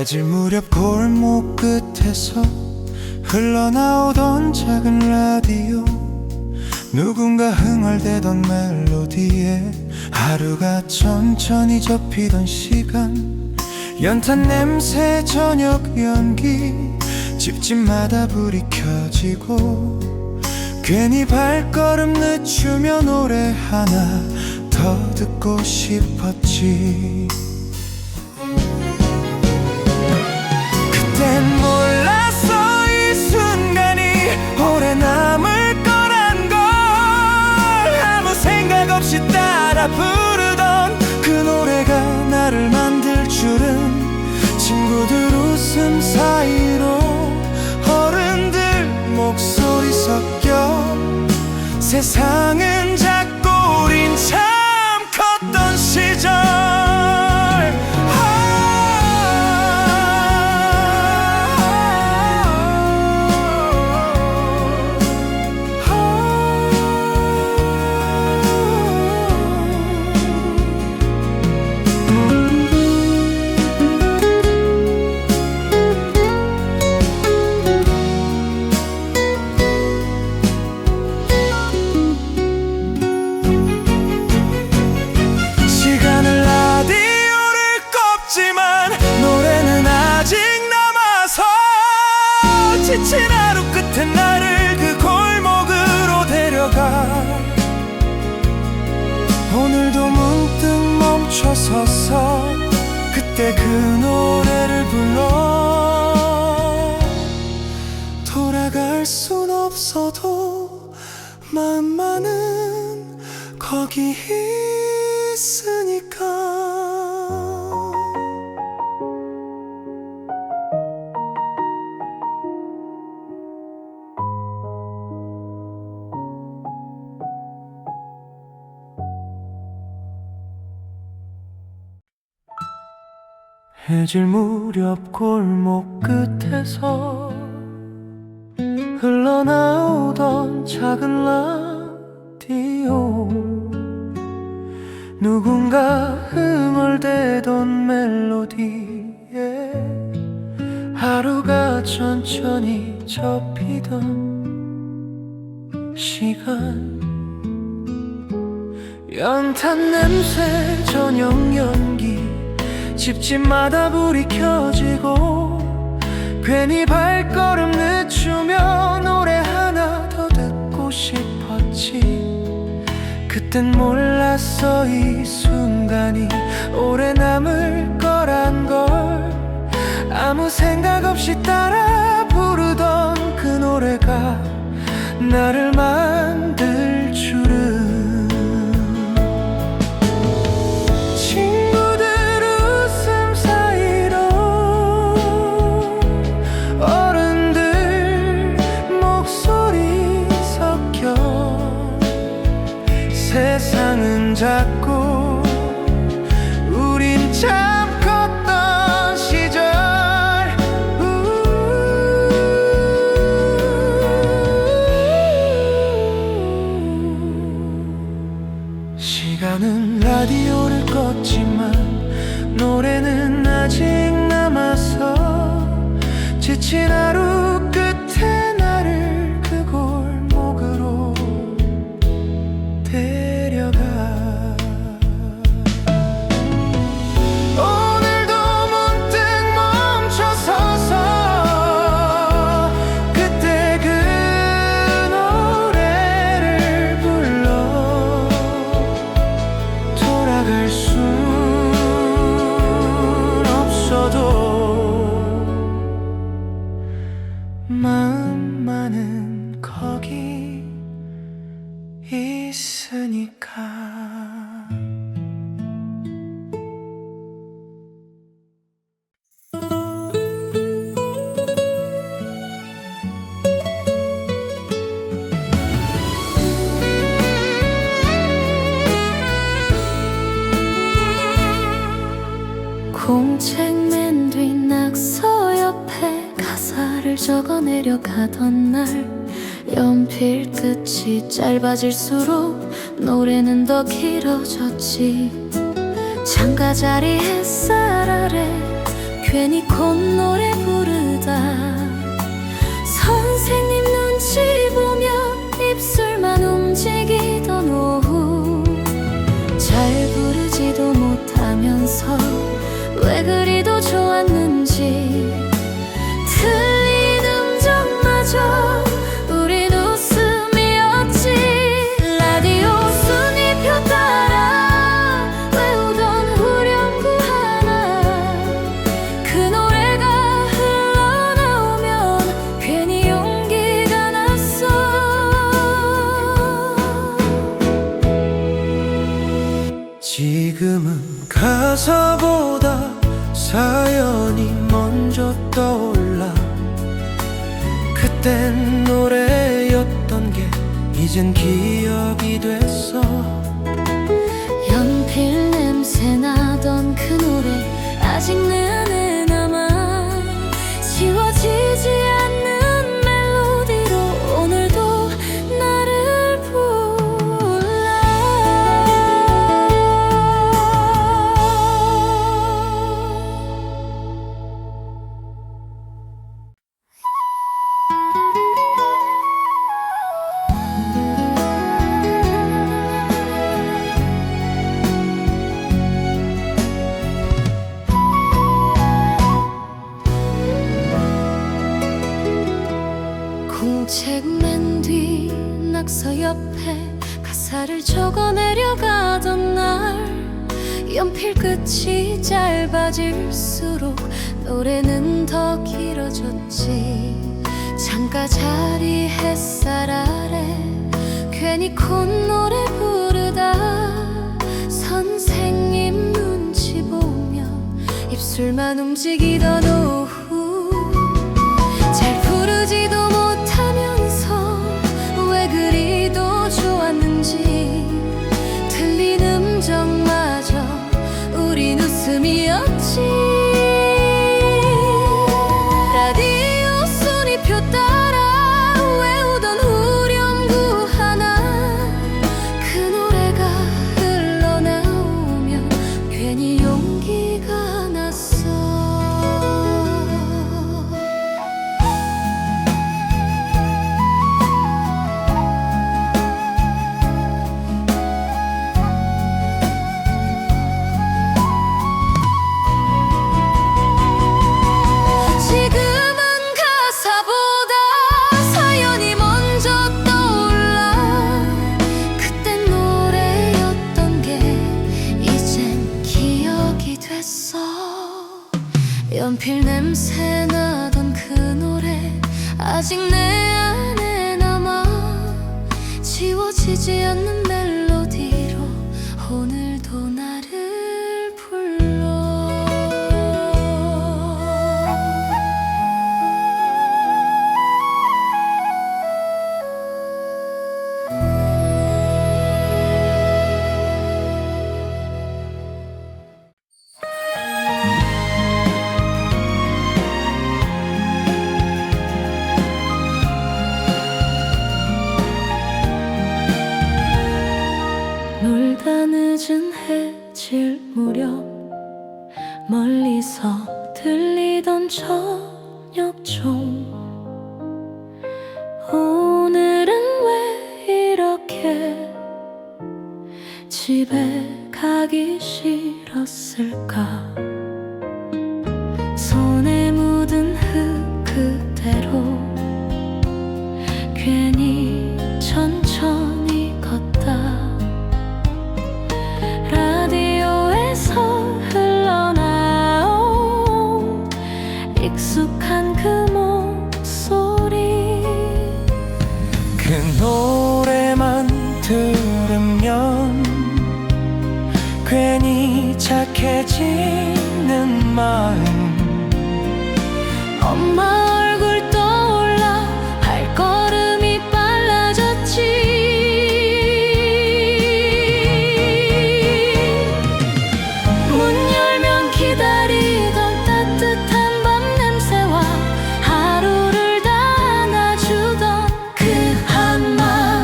해질 무렵 골목 끝에서 흘러나오던 작은 라디오, 누군가 흥얼대던 멜로디에 하루가 천천히 접히던 시간, 연탄 냄새, 저녁 연기, 집집마다 불이 켜지고 괜히 발걸음 늦추며 노래 하나 더 듣고 싶었지. 그땐 몰랐어 이 순간이 오래 남을 거란 걸. 아무 생각 없이 따라 부르던 그 노래가 나를 만들 줄은. 친구들 웃음 사이로 어른들 목소리 섞여 세상은 작고 우린 참 컸던 시절. 노래는 아직 남아서 지친 하루 끝에 나를 그 골목으로 데려가. 오늘도 문득 멈춰서서 그때 그 노래를 불러. 돌아갈 순 없어도 마음만은 거기 있으니까. 해질 무렵 골목 끝에서 흘러나오던 작은 라디오, 누군가 흥얼대던 멜로디에 하루가 천천히 접히던 시간, 연탄 냄새, 저녁 연기, 집집마다 불이 켜지고 괜히 발걸음 늦추며 노래 하나 더 듣고 싶었지. 그땐 몰랐어 이 순간이 오래 남을 거란 걸. 아무 생각 없이 따라 부르던 그 노래가 나를 만들 줄은. 세상은 작고 우린 참 컸던 시절. 시간은 라디오를 껐지만 노래는 아직 남아서 지친 하루 끝에 나를 그 골목으로 데려가. 오늘도 문득 멈춰서서 그때 그 노래를 불러. 돌아갈 순 없어도 마음만은 거기 있으니까. 공책 맨 뒤 낙서 옆에 가사를 적어 내려가던 날, 연필 끝이 짧아질수록 노래는 더 길어졌지. 창가 자리 햇살 아래 괜히 콧노래 부르다 선생님 눈치 보며 입술만 움직이던 오후 잘 부르지도 못하면서 왜 그리도 좋았는지 틀린 음정마저 우린 웃음이었지 라디오 순위표 따라 외우던 후렴구 하나 그 노래가 흘러나오면 괜히 용기가 났어 지금은 가사보다 사연이 먼저 떠올라 그땐 노래였던 게 이젠 기억이 됐어 연필 냄새 나던 그 노래 아직 내 안에 남아 지워지지 않는 멜로디로 오늘도 나를 불러 공책 맨 뒤 낙서 옆에 가사를 적어내려 가던 날 연필 끝이 짧아질수록 노래는 더 길어졌지 창가 자리 햇살 아래 괜히 콧노래 부르다 선생님 눈치 보며 입술만 움직이던 오후 잘 부르지도 못하면서 왜 그리도 좋았는지 틀린 음정마저 우린 웃음이었지 라디오 순위표 따라 외우던 후렴구 하나 그 노래가 흘러나오면 괜히 용기가 났어 지금은 가사보다 사연이 먼저 떠올라 그땐 노래였던 게 이젠 기억이 됐어 연필 냄새 나던 그 노래 아직 내 안에 남아 지워지지 않는 멜로디로 오늘도 나를 불러 놀다 늦은 해질 무렵 멀리서 들리던 저녁종 오늘은 왜 이렇게 집에 가기 싫었을까 손에 묻은 흙 그대로 괜히 천천히 걷다 라디오에서 흘러나온 익숙한 그 목소리 그 노래만 들으면 괜히 착해지는 마음 엄마 얼굴 떠올라 발걸음이 빨라졌지 문 열면 기다리던 따뜻한 밤 냄새와 하루를 다 안아주던 그 한마디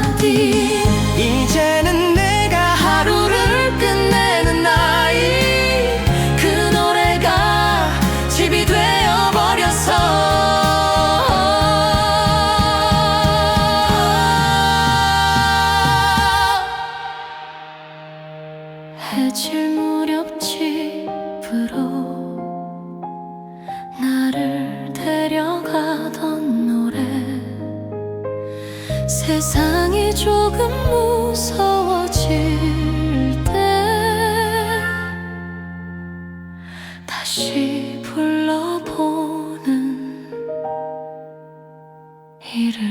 세상이 조금 무서워질 때 다시 불러보는 이를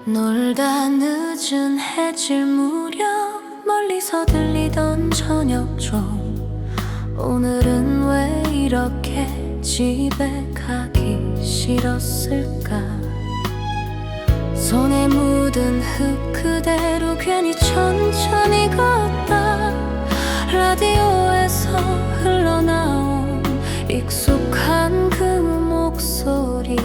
놀다 늦은 해질 무렵 멀리서 들리던 저녁종 오늘은 왜 이렇게 집에 가기 싫었을까 손에 묻은 흙 그대로 괜히 천천히 걷다 라디오에서 흘러나온 익숙한 그 목소리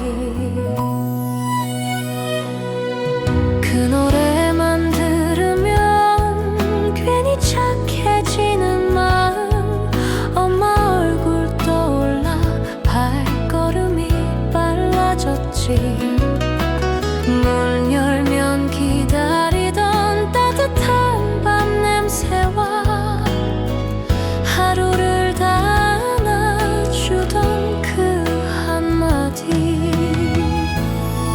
그 노래만 들으면 괜히 착해지는 마음 엄마 얼굴 떠올라 발걸음이 빨라졌지 문 열면 기다리던 따뜻한 밤 냄새와 하루를 다 안아주던 그 한마디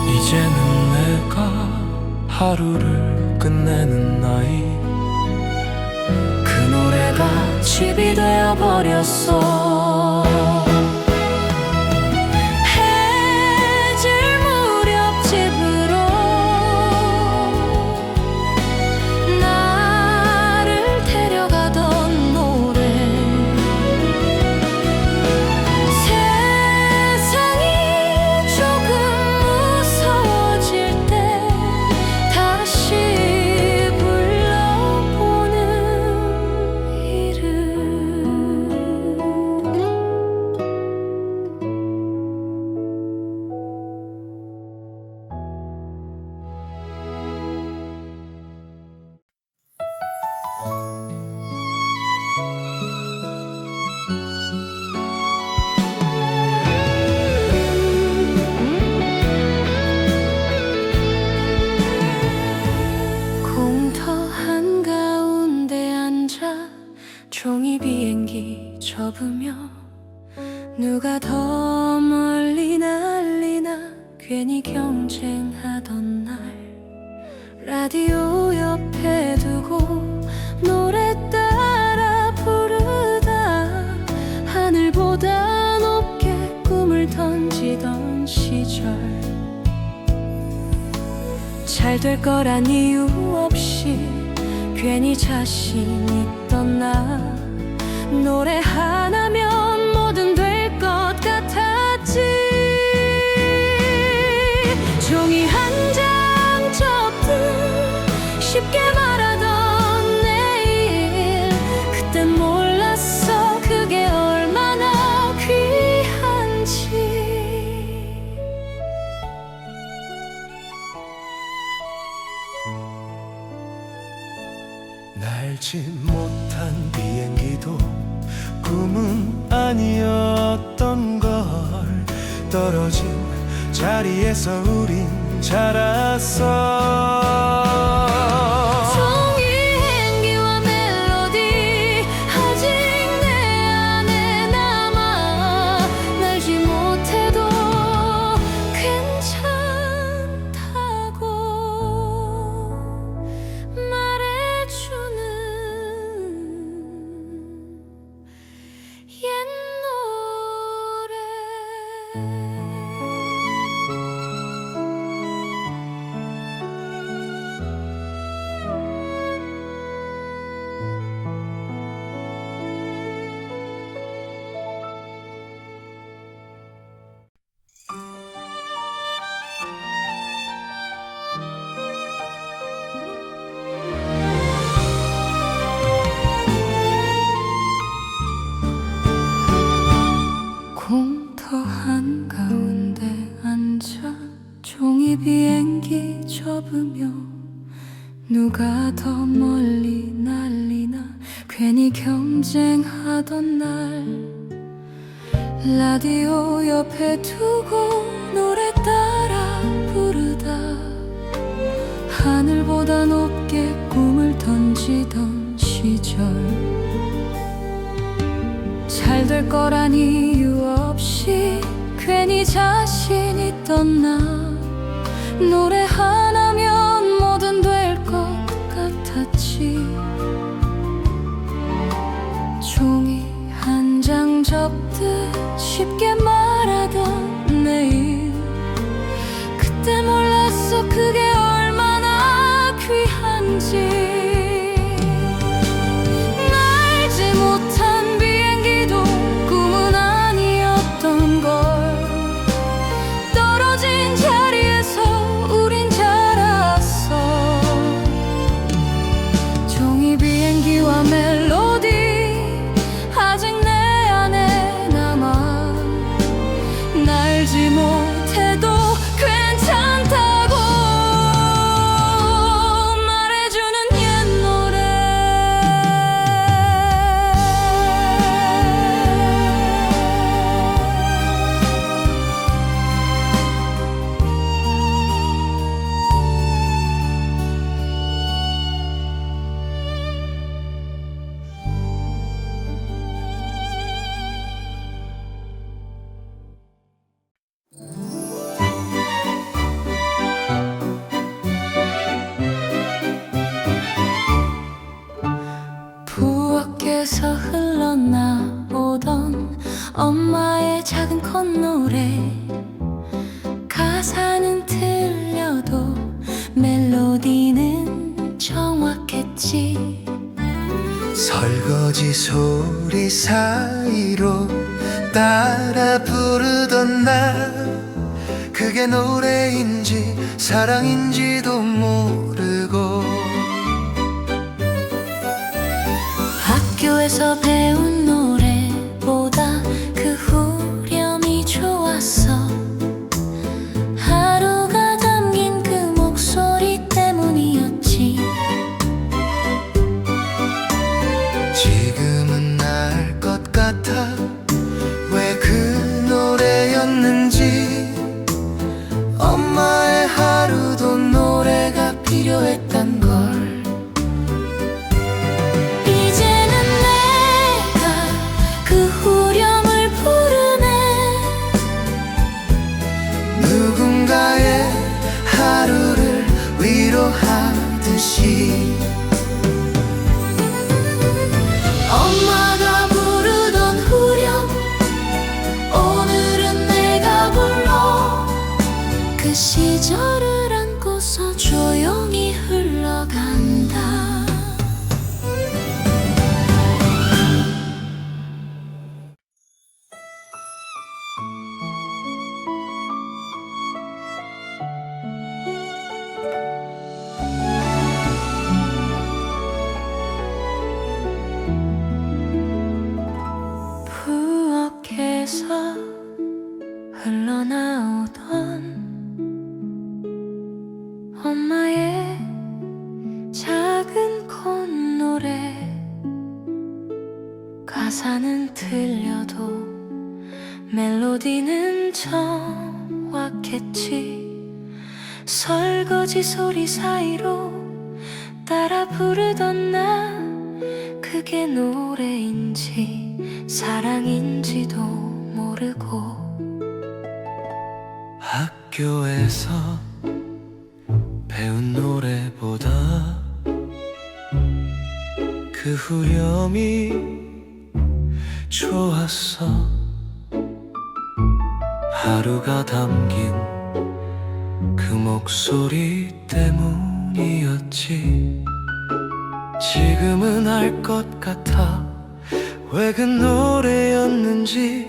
이제는 내가 하루를 끝내는 나이 그 노래가 집이 되어버렸어 해질 무렵 집으로 나를 데려가던 노래 세상이 조금 무서워질 때 다시 불러보는 이름 공터 한가운데 앉아 종이 비행기 접으며 누가 더 멀리 날리나 괜히 경쟁하던 날 라디오 옆에 두고 노래 따라 부르다 하늘보다 높게 꿈을 던지던 시절 잘 될 거란 이유 없이 괜히 자신 있던 나 노래 하나면 뭐든 될 것 같았지 종이 한 장 접듯 쉽게 말하던 내일 그땐 몰랐어 그게 얼마나 귀한지 날지 못한 비행기도 꿈은 아니었던 걸 떨어진 자리에서 우린 자랐어 종이 행기와 멜로디 아직 내 안에 남아 날지 못해도 괜찮다고 말해주는 옛 노래 공터 한가운데 앉아 종이 비행기 접으며 누가 더 멀리 날리나 괜히 경쟁하던 날 라디오 옆에 두고 노래 따라 부르다 하늘보다 높게 꿈을 던지던 시절 잘 될 거란 이유 없이 괜히 자신 있던 나 노래 하나면 뭐든 될 것 같았지 종이 한 장 접듯 쉽게 말하던 내일 그때 몰랐어 그게 얼마나 귀한지 날지 못한 비행기도 꿈은 아니었던 걸 떨어진 자리에서 우린 자랐어 종이 비행기와 멜로디 아직 내 안에 남아 날지 못해도 괜찮다고 말해주는 옛 노래 부엌에서 흘러나오던 엄마의 작은 콧노래 가사는 틀려도 멜로디는 정확했지 설거지 소리 사이로 따라 부르던 나 그게 노래인지 사랑인지도 모르고 학교에서 배운 노래보다 그 후렴이 좋았어 하루가 담긴 그 목소리 때문이었지 지금은 알 것 같아 왜 그 노래였는지 엄마의 하루도 노래가 필요했단 걸 이제는 내가 그 후렴을 부르네 누군가의 하루를 위로하듯이 엄마가 부르던 후렴 오늘은 내가 불러 그 시절을 안고서 조용히 흘러간다 부엌에서 흘러나오던 엄마의 작은 콧노래 가사는 틀려도 멜로디는 정확했지 설거지 소리 사이로 따라 부르던 나 그게 노래인지 사랑인지도 모르고 학교에서 배운 노래보다 그 후렴이 좋았어 하루가 담긴 그 목소리 때문이었지 지금은 알 것 같아 왜 그 노래였는지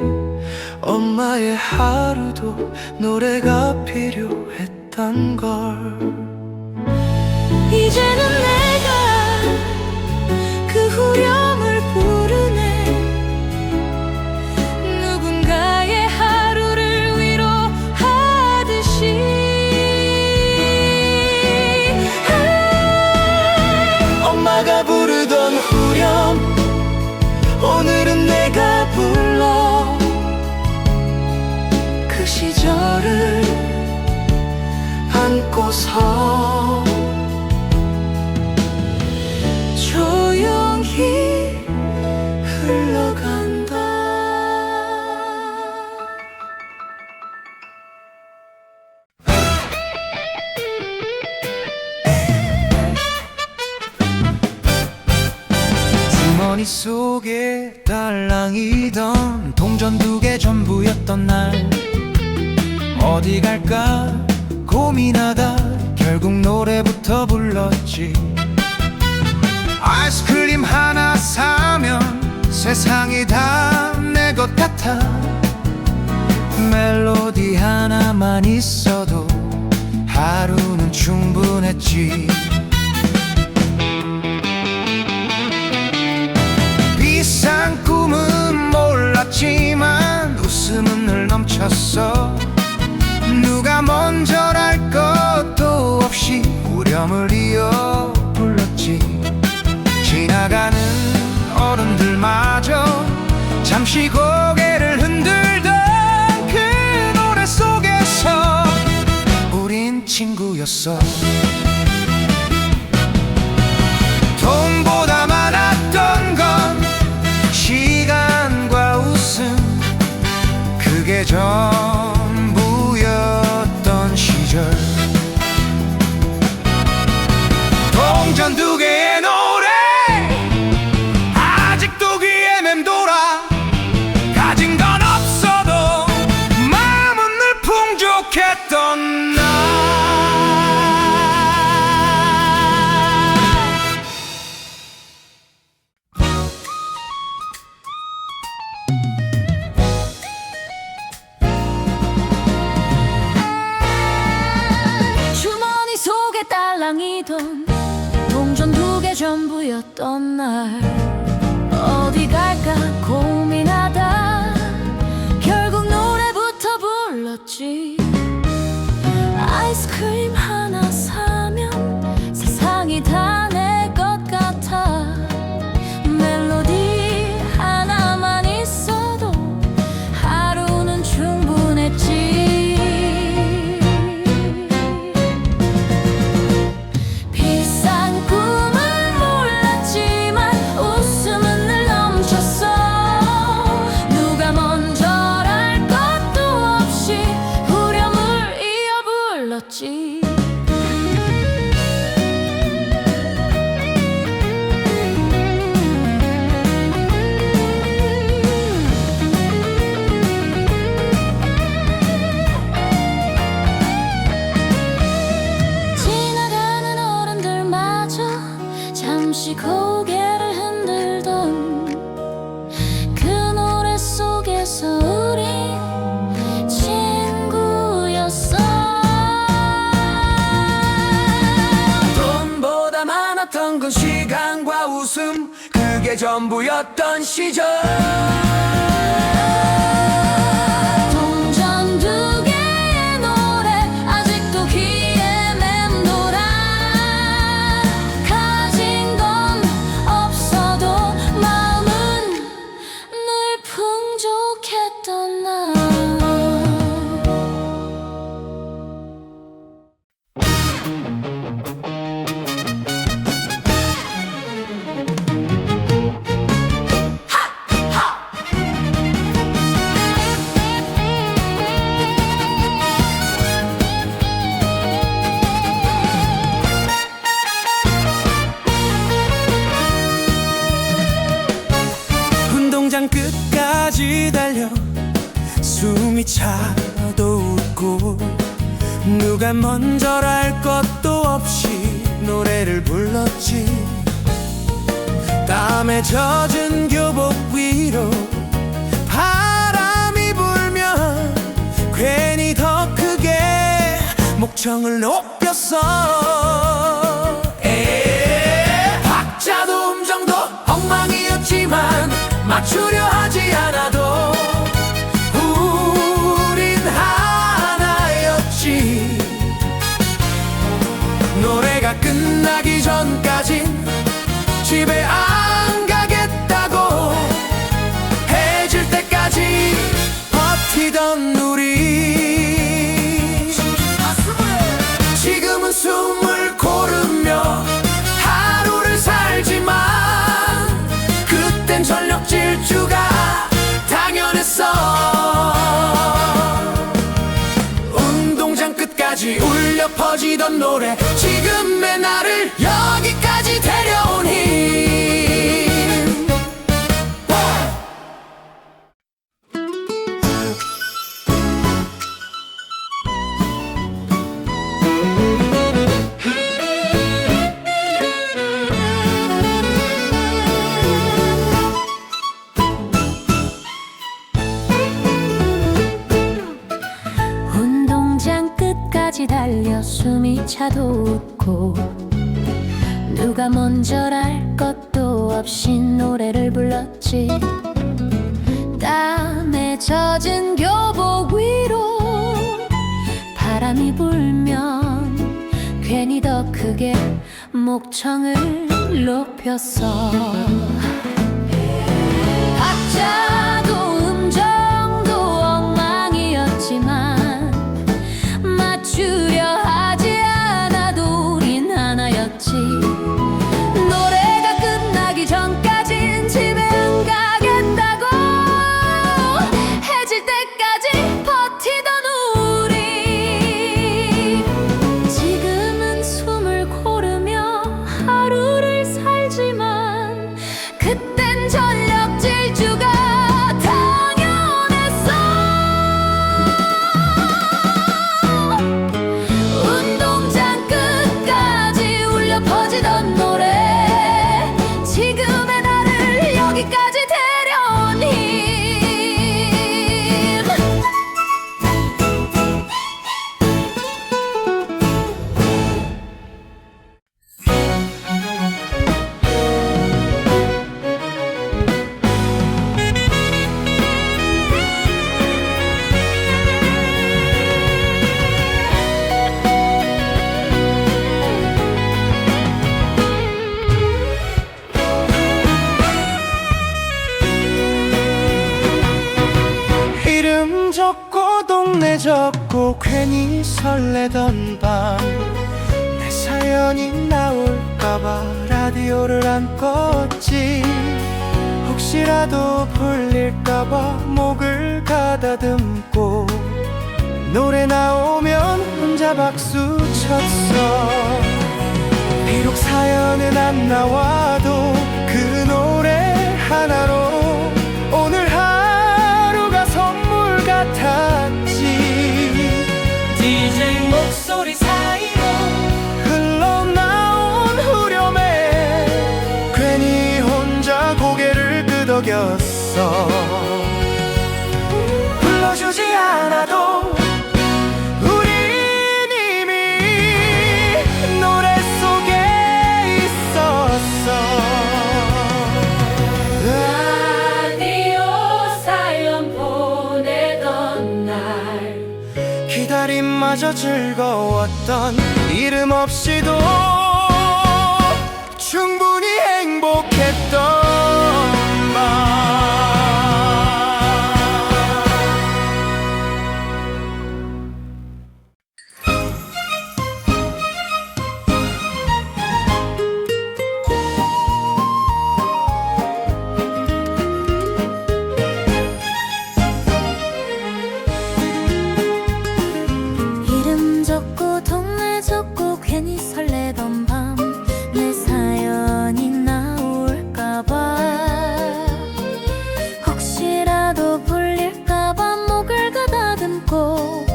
엄마의 하루도 노래가 필요했단 걸 이제는 내가 그 후렴을 부르네 누군가의 하루를 위로하듯이 엄마가 부르던 후렴 오늘은 내가 불러 머릿속에 딸랑이던 동전 2개 전부였던 날 어디 갈까 고민하다 결국 노래부터 불렀지. 아이스크림 하나 사면 세상이 다 내 것 같아. 멜로디 하나만 있어도 하루는 충분했지. 비싼 꿈은 몰랐지만 웃음은 늘 넘쳤어. 누가 먼저랄 것도 없이 후렴을 이어 불렀지. 지나가는 어른들마저 잠시 고개를 흔들던 그 노래 속에서 우린 친구였어. 돈보다 많았던 건 시간과 웃음, 그게 전부였던 시절. 동전 2개의 노래 아직도 귀에 맴돌아. 가진 건 없어도 마음은 늘 풍족했던 날. 주머니 속에 딸랑이던 동전 2개 전부였던 날 어디 갈까 고민하다 결국 노래부터 불렀지. 아이스크림 하나 사면 세상이 다 내 것 같아. 멜로디 하나만 있어도 하루는 충분했지. 비싼 꿈은 몰랐지만 웃음은 늘 넘쳤어. 누가 먼저랄 것도 없이 후렴을 이어 불렀지. 지나가는 어른들마저 잠시 고개를 흔들던 그 노래 속에서 우린 친구였어. 돈보다 많았던 건 시간과 웃음, 그게 전부였던 시절. 동전 2개의 노래 아직도 귀에 맴돌아. 가진 건 없어도 마음은 늘 풍족했던 날. 운동장 끝까지 달려 숨이 차도 웃고 누가 먼저랄 것도 없이 노래를 불렀지. 땀에 젖은 교복 위로 바람이 불면 괜히 더 크게 목청을 높였어. 박자도 음정도 엉망이었지만 맞추려 하지 않아도 우린 하나였지. 노래가 끝나기 전까진 집에 안 가겠다고 해질 때까지 버티던 우리. 지금은 숨을 고르며 하루를 살지만 그땐 전력 질주가 당연했어. 운동장 끝까지 울려 퍼지던 노래, 지금의 나를 여기까지 데려온 힘. 숨이 차도 웃고 누가 먼저랄 것도 없이 노래를 불렀지. 땀에 젖은 교복 위로 바람이 불면 괜히 더 크게 목청을 높였어. 박자도 음정도 엉망이었지만 맞추려 하지 않아도 우린 하나였지. 노래가 끝나기 전까진 집에 안 가겠다고 해질 때까지 버티던 우리. 지금은 숨을 고르며 하루를 살지만 그땐 전력 질주가 당연했어. 운동장 끝까지 울려 퍼지던 노래, 지금의 나를 여기까지 데려온 힘. 이름 적고 동네 적고 괜히 설레던 밤, 내 사연이 나올까봐 라디오를 안 껐지. 혹시라도 불릴까봐 목을 가다듬고 노래 나오면 혼자 박수 쳤어. 비록 사연은 안 나와도 그 노래 하나로 오늘 하루가 선물 같았지. DJ 목소리 사이로 흘러나온 후렴에 괜히 혼자 고개를 끄덕였어. 불러주지 않아도 우린 이미 노래 속에 있었어. 라디오 사연 보내던 날 기다림마저 즐거웠던 이름 없이도 충분히 행복했던 밤. 이름 적고 동네 적고 괜히 설레던 밤, 내 사연이 나올까봐 혹시라도 불릴까봐 목을 가다듬고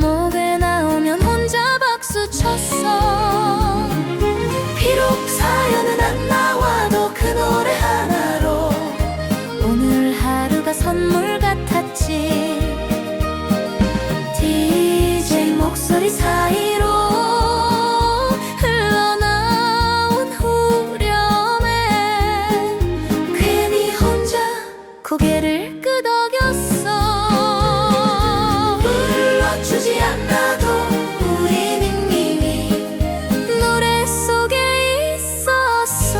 목에 나오면 혼자 박수 쳤어. 비록 사연은 안 나와도 그 노래 하나로 오늘 하루가 선물 같았지. DJ 목소리 사이로 흘러나온 후렴에 괜히 혼자 고개를 끄덕였어. 불러주지 않아도 우린 이미 노래 속에 있었어.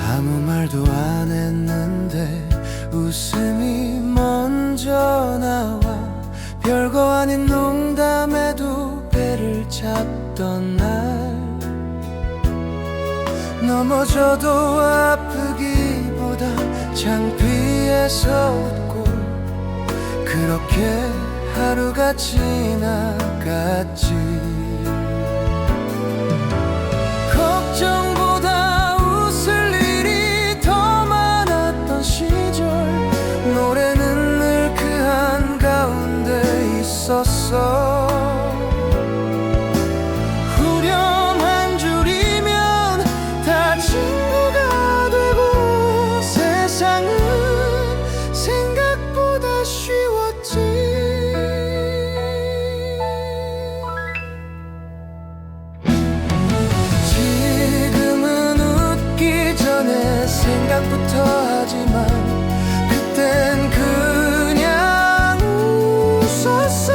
아무 말도 안 했는데 웃음이 먼저 나와. 별거 아닌 농담에도 배를 잡던 날, 넘어져도 아프기보다 창피해서 웃고 그렇게 하루가 지나갔지. 걱정보다 웃을 일이 더 많았던 시절, 노래는 늘 그 한가운데 있었어. 후렴한 줄이면 다 친구가 되고, 세상은 생각보다 쉬웠지. 지금은 웃기 전에 생각부터 하지만, 그땐 그냥 웃었어.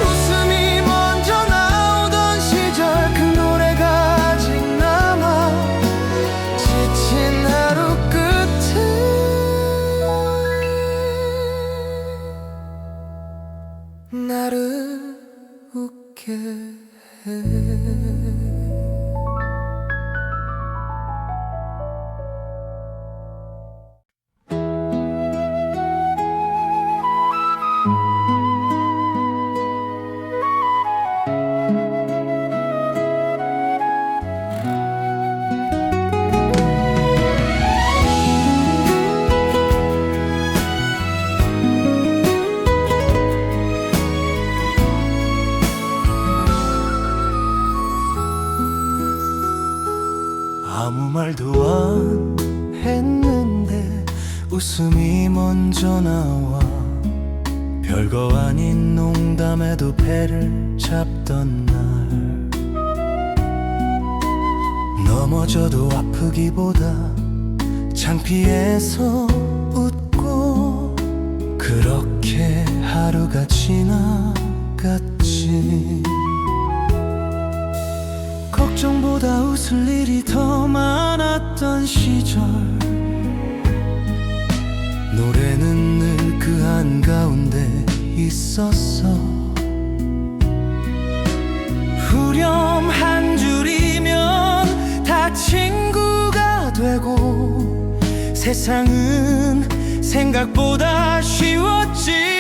웃음이 먼저 나오던 시절, 그 노래가 아직 남아. 지친 하루 끝에 나를 웃게 해. 아무 말도 안 했는데 웃음이 먼저 나와. 별거 아닌 농담에도 배를 잡던 날, 넘어져도 아프기보다 창피해서 웃고, 그렇게 하루가 지나갔지. 걱정보다 웃을 일이 더 많았던 시절, 노래는 늘 그 한가운데 있었어. 후렴 한 줄이면 다 친구가 되고, 세상은 생각보다 쉬웠지.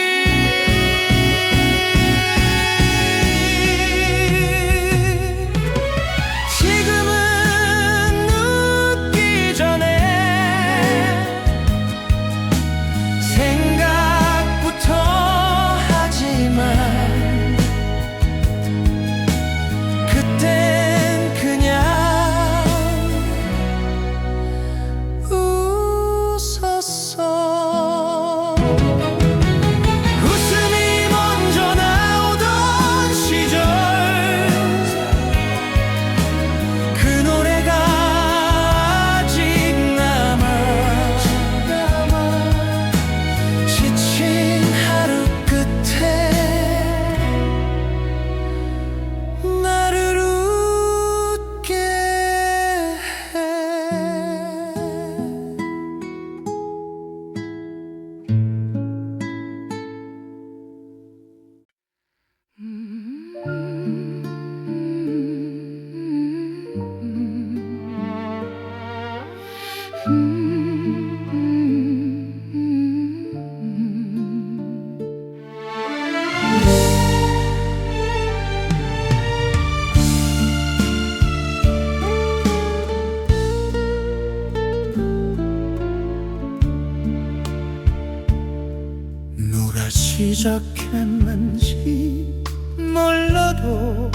시작했는지 몰라도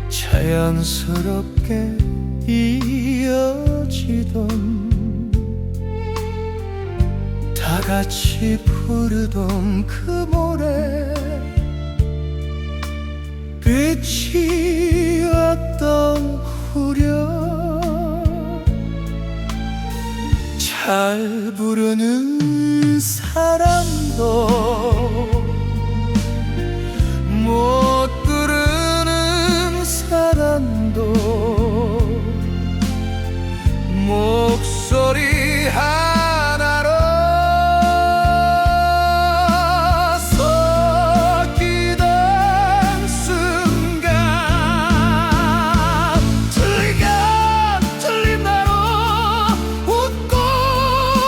자연스럽게 이어지던, 다 같이 부르던 그 노래, 끝이었던 후렴, 잘 부르는 사람도 못 부르는 사람도 목소리 하나로 섞이던 순간, 틀리건 틀린 대로 웃고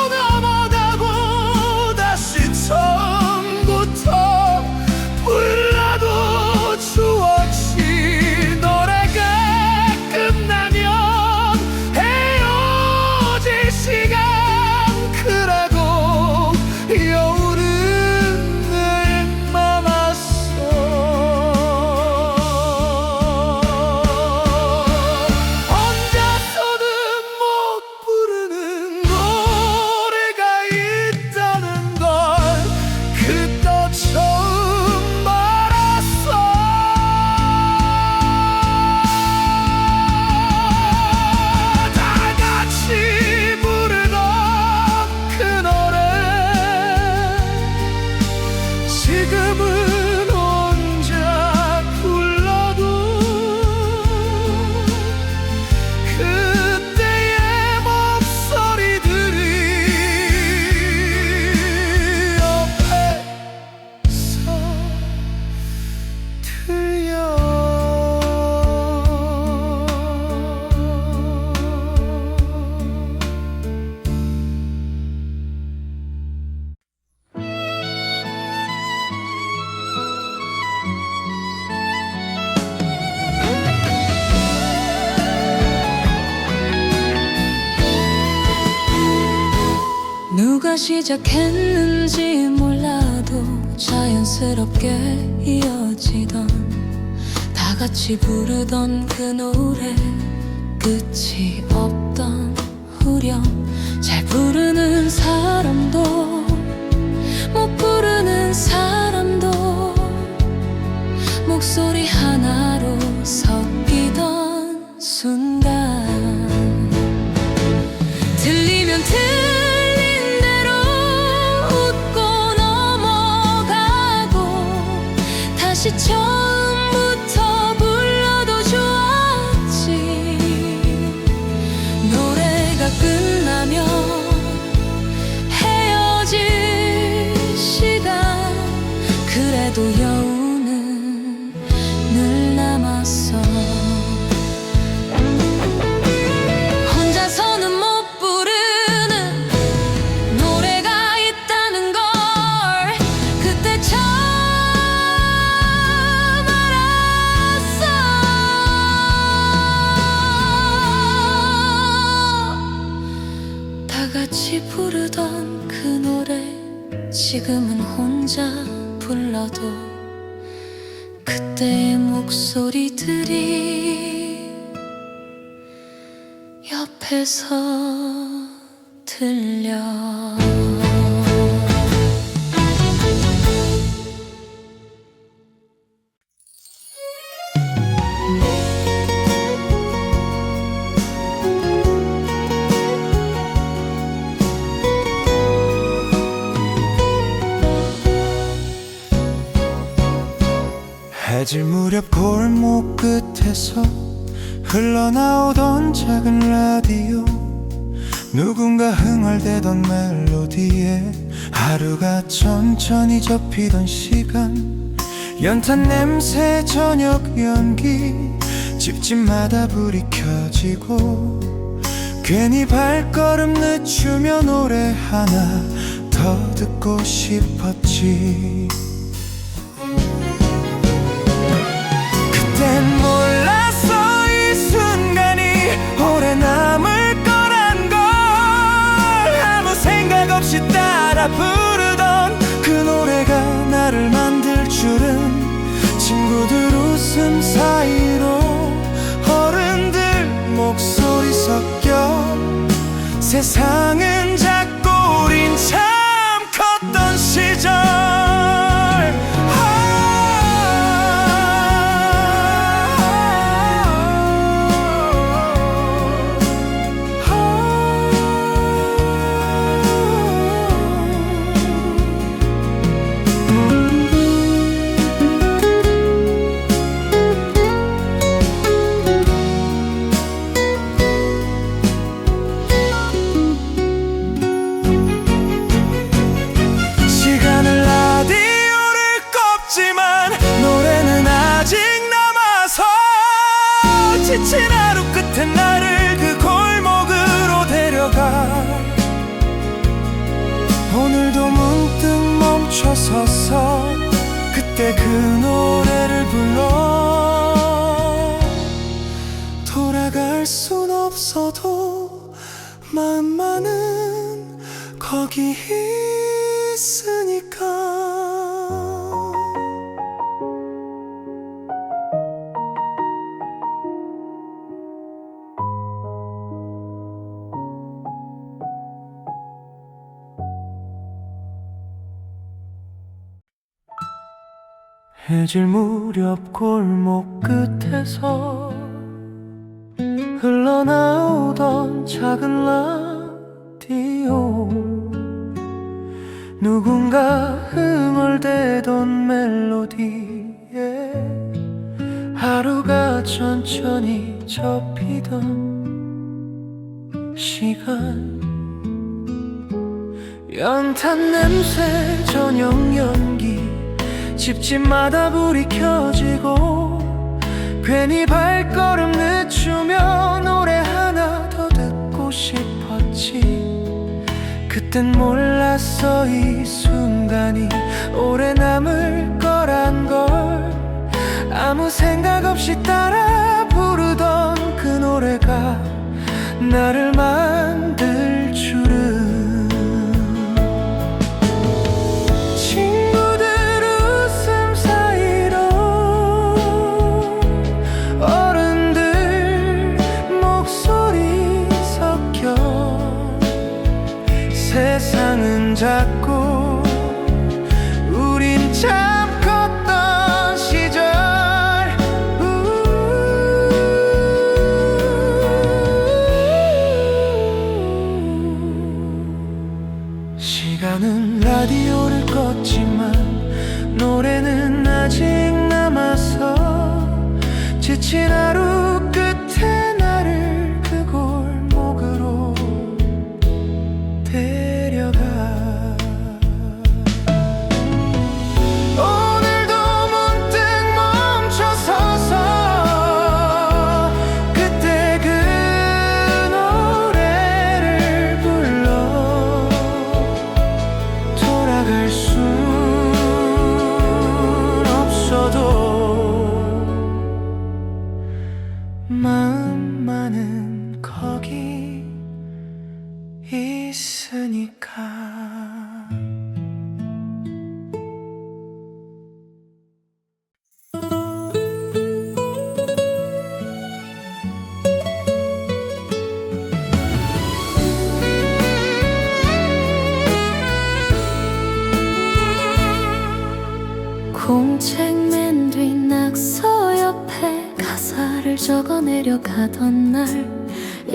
넘어가고 시작했는지 몰라도 자연스럽게 이어지던 다 같이 부르던 그 노래 끝이 없던 후렴 잘 부르는 사람도 못 부르는 사람도 목소리 하나로 섞이던 순간 들리면 들린 대로 웃고 넘어가고 다시 처음부터 불러도 좋았지. 노래가 끝나면 헤어질 시간 그래도 여우는 늘 남았어. 혼자서는 못 부르는 노래가 있다는 걸 그때 처음 알았어. 다 같이 부르던 그 노래 지금은 혼자 불러도 그때의 목소리들이 옆에서 들려. 해질 무렵 골목 끝에서 흘러나오던 작은 라디오 누군가 흥얼대던 멜로디에 하루가 천천히 접히던 시간 연탄 냄새 저녁 연기 집집마다 불이 켜지고 괜히 발걸음 늦추며 노래 하나 더 듣고 싶었지. 그땐 몰랐어 이 순간이 오래 남을 거란 걸. 아무 생각 없이 따라 부르던 그 노래가 나를 만들 줄은 친구들 웃음 사이로 어른들 목소리 섞여 세상은 작고 우린 참 컸던 시절. 노래는 아직 남아서 지친 하루 끝에 나를 그 골목으로 데려가. 오늘도 문득 멈춰서서 그때 그 노래를 불러. 돌아갈 순 없어도 마음만은 거기 있으니까. 해질 무렵 골목 끝에서 흘러나오던 작은 라디오 누군가 흥얼대던 멜로디에 하루가 천천히 접히던 시간 연탄 냄새 저녁 연기 집집마다 불이 켜지고 괜히 발걸음 늦추며 노래 하나 더 듣고 싶었지. 그땐 몰랐어 이 순간이 오래 남을 거란 걸. 아무 생각 없이 따라 부르던 그 노래가 나를 만들 줄은 손잡고 우린 참 컸던 시절. 시간은 라디오를 껐지만 노래는 아직 남아서 지친 하루 끝에 나를 그 골목으로 데려가. 오늘도 문득 멈춰서서 그때 그 노래를 불러. 돌아갈 순 없어도 마음만은 거기 있으니까. 공책 맨 뒤 낙서 옆에 가사를 적어내려 가던 날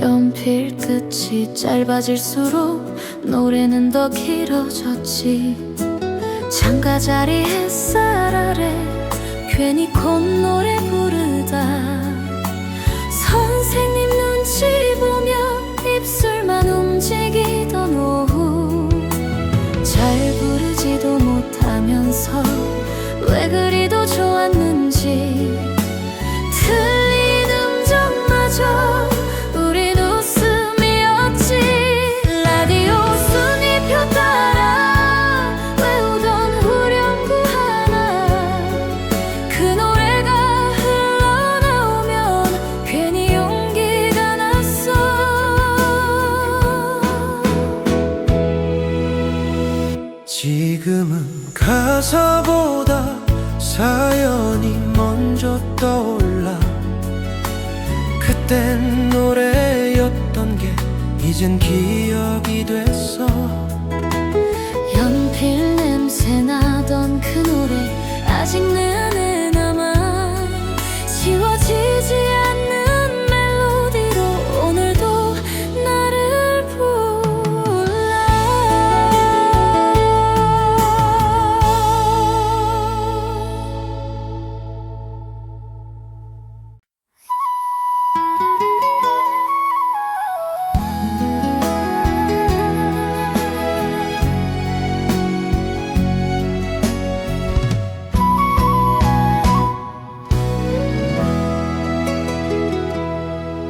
연필 끝이 짧아질수록 노래는 더 길어졌지. 창가 자리 햇살 아래 괜히 콧노래 부르다 선생님 눈치 보며 입술만 움직이던 오후 잘 부르지도 못하면서 왜 그리도 좋았는지 틀린 음정마저 우린 웃음이었지. 라디오 순위표 따라 외우던 후렴구 하나 그 노래가 흘러나오면 괜히 용기가 났어. 지금은 가사보다 사연이 먼저 떠올라. 그땐 노래였던 게 이젠 기억이 됐어. 연필 냄새 나던 그 노래 아직 내 안에 남아 지워지지 않는 멜로디로 오늘도 나를 불러.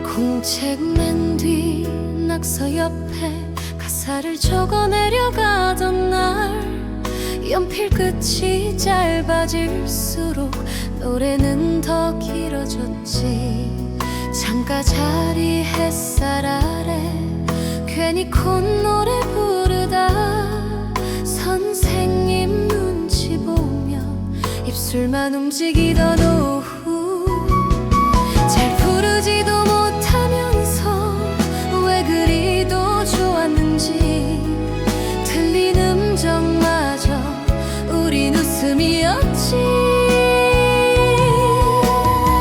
공책 맨 뒤 낙서 옆에 가사를 적어내려 가던 날 연필 끝이 짧아질수록 노래는 더 길어졌지. 창가 자리 햇살 아래 괜히 콧노래 부르다 선생님 눈치 보며 입술만 움직이던 오후 잘 부르지도 못하면서 왜 그리도 좋았는지 틀린 음정마저 우린 웃음이었지.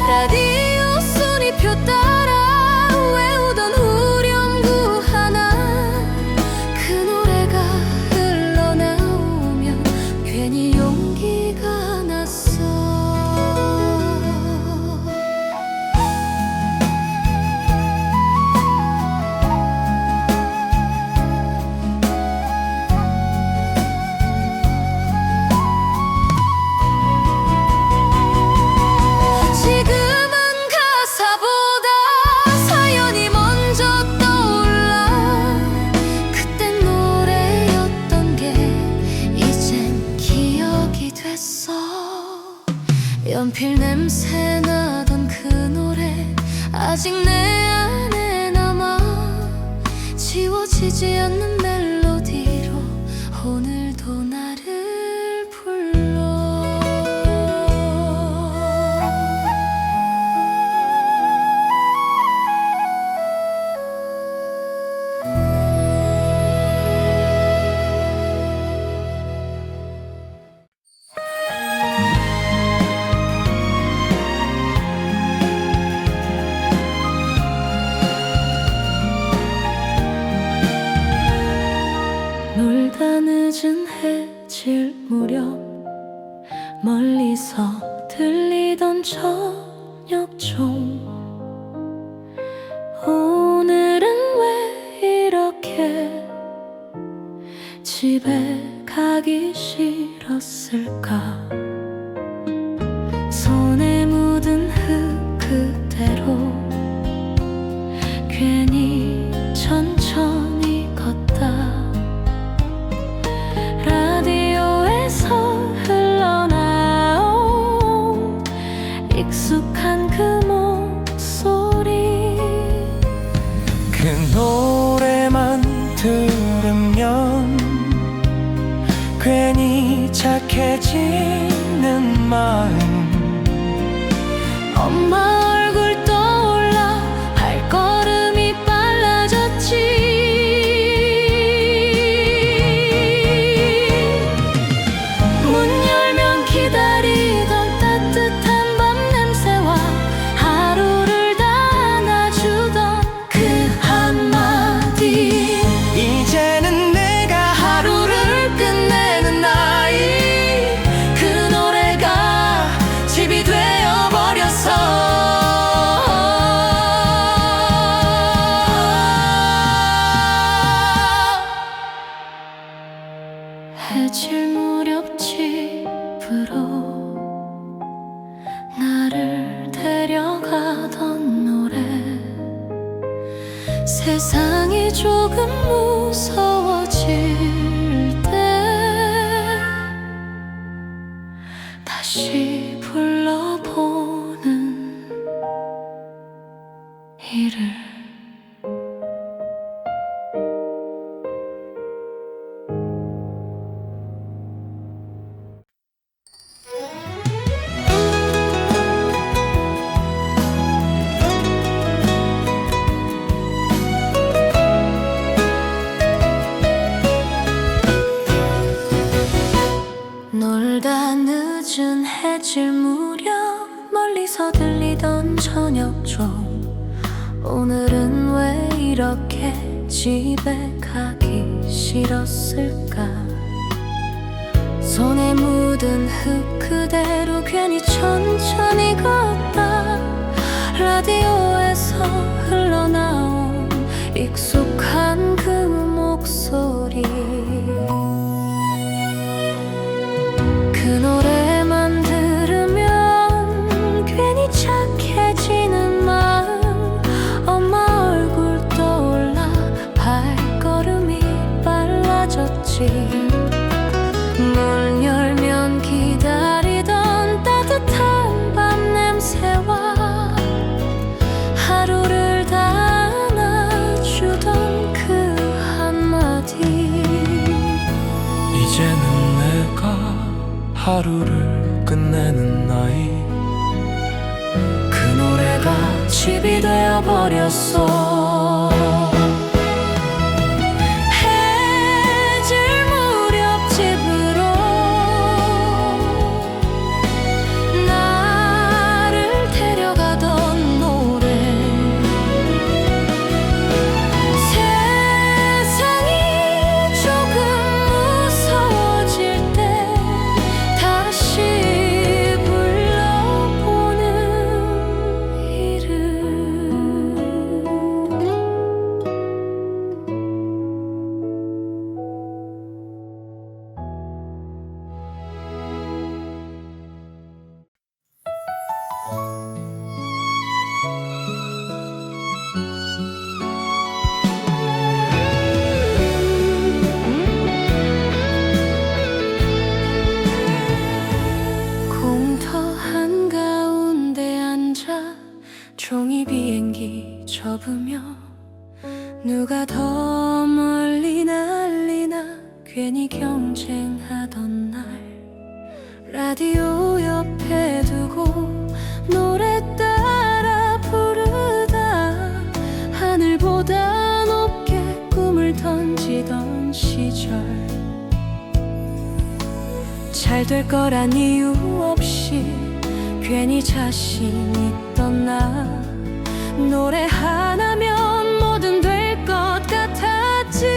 라디오 순위표 따라 외우던 후렴구 하나 그 노래가 흘러나오면 괜히 용기가 났어. 지금은 가사보다 사연이 먼저 떠올라. 그땐 노래였던 게 이젠 기억이 됐어. 연필 냄새 나던 그 노래 아직 내 안에 남아 지워지지 않는 멜로디로 오늘도 나를 불러. 좀 오늘은 왜 이렇게 집에 가기 싫었을까. 손에 묻은 흙 그대로 괜히 천천히 걷다. 라디오에서 흘러나온 익숙한 그 목소리, 그 노래만 들으면 괜히 착해지는 마음. 엄마 얼굴 떠올라 발걸음이 빨라졌지. 문 열면 기다리던 따뜻한 밤 냄새와 하루를 다 안아주던 그 한마디. 이제는 내가 하루를 끝내는 나이, 그 노래가 집이 되어버렸어. 해질 무렵 집으로 나를 데려가던 노래, 세상이 조금 무서워질 때 다시 불러보는 이를. 놀다 늦은 해질 무렵 멀리서 들리던 저녁종, 오늘은 왜 이렇게 집에 가기 싫었을까. 손에 묻은 흙 그대로 괜히 천천히 걷다. 라디오에서 흘러나온 익숙한 그 목소리, 그 노래만 들으면 괜히 착해지는 마음. 엄마 얼굴 떠올라 발걸음이 빨라졌지. 문 열면 기다리던 따뜻한 밤 냄새와 하루를 다 안아주던 그 한마디. 이제는 내가 하루를 끝내는 나이, 그 노래가 집이 되어버렸어. 해질 무렵 집으로 나를 데려가던 노래, 세상이 조금 무서워질 때 다시 불러보는 이름. 공터 한가운데 앉아 종이 비행기 접으며 누가 더 멀리 날리나 괜히 경쟁하던 날, 라디오 옆에 두고 노래 따라 부르다 하늘보다 높게 꿈을 던지던 시절, 잘 될 거란 이유 없이 괜히 자신 있던 나, 노래 하나면 뭐든 될 것 같았지.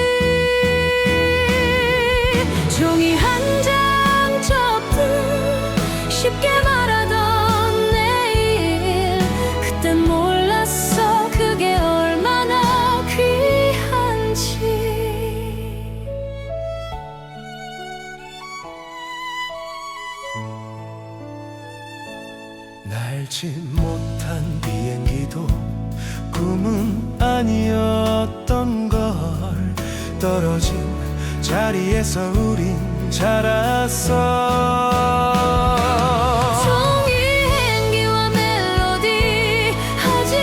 종이 한 장 접듯 쉽게 말하던 내일, 그땐 몰랐어 그게 얼마나 귀한지. 날지 못한 비행기도 꿈은 아니었던 걸. 떨어진 자리에서 우린 자랐어. 종이 행기와 멜로디 아직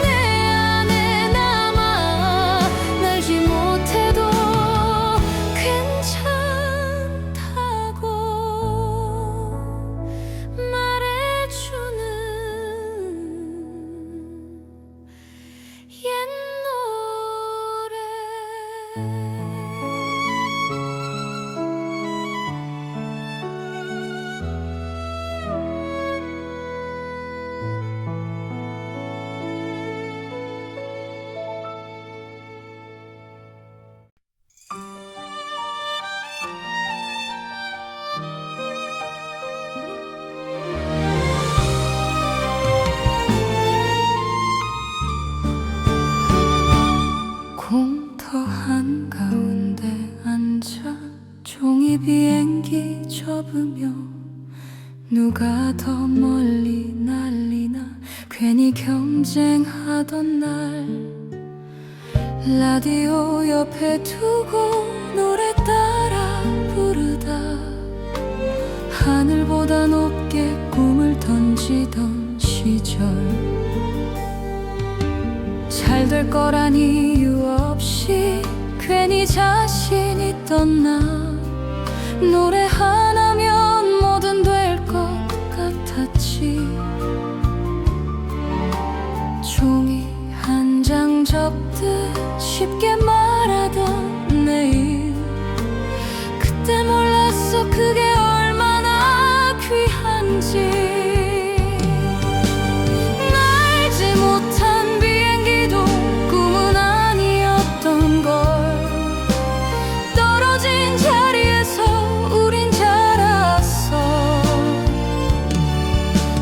내 안에 남아. 날지 못해도 괜찮다고 말해주는 옛 노래. 공터 한가운데 앉아 종이 비행기 접으며 누가 더 멀리 날리나 괜히 경쟁하던 날. 라디오 옆에 두고 노래 따라 부르다 하늘보다 높게 꿈을 던지던 시절. 잘 될 거란 이유 없이 괜히 자신 있던 나. 노래 하나면 뭐든 될 것 같았지. 종이 한 장 접듯 쉽게 말하던 내일. 그때 몰랐어 그게 얼마나 귀한지. 날지 못한 비행기도 꿈은 아니었던 걸. 떨어진 자리에서 우린 자랐어.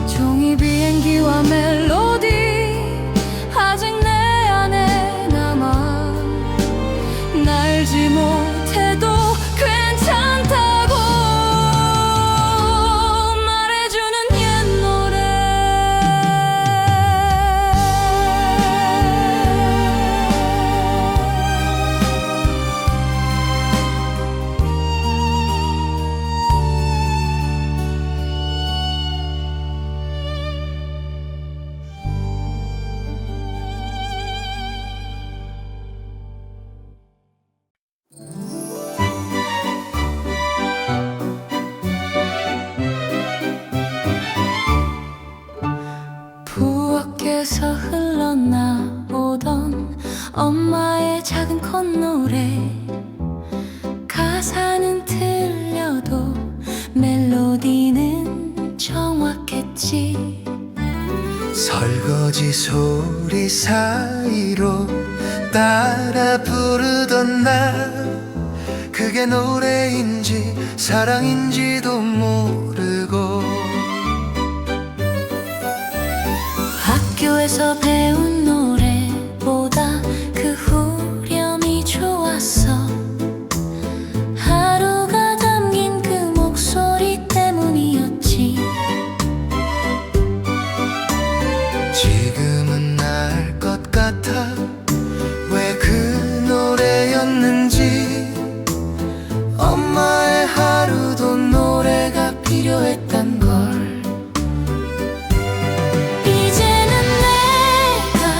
종이 비행기와 멜로디 아직 내 안에 남아. 날지 못해도 괜찮다고 말해주는 옛 노래. 부엌에서 흘러나오던 엄마의 작은 콧노래. 가사는 틀려도 멜로디는 정확했지. 설거지 소리 사이로 따라 부르던 나. 그게 노래인지 사랑인지도 모르고. 학교에서 배운 노래보다 그 후렴이 좋았어. 하루가 담긴 그 목소리 때문이었지. 지금은 알 것 같아 왜 그 노래였는지. 엄마의 하루도 노래가 필요했단 걸. 이제는 내가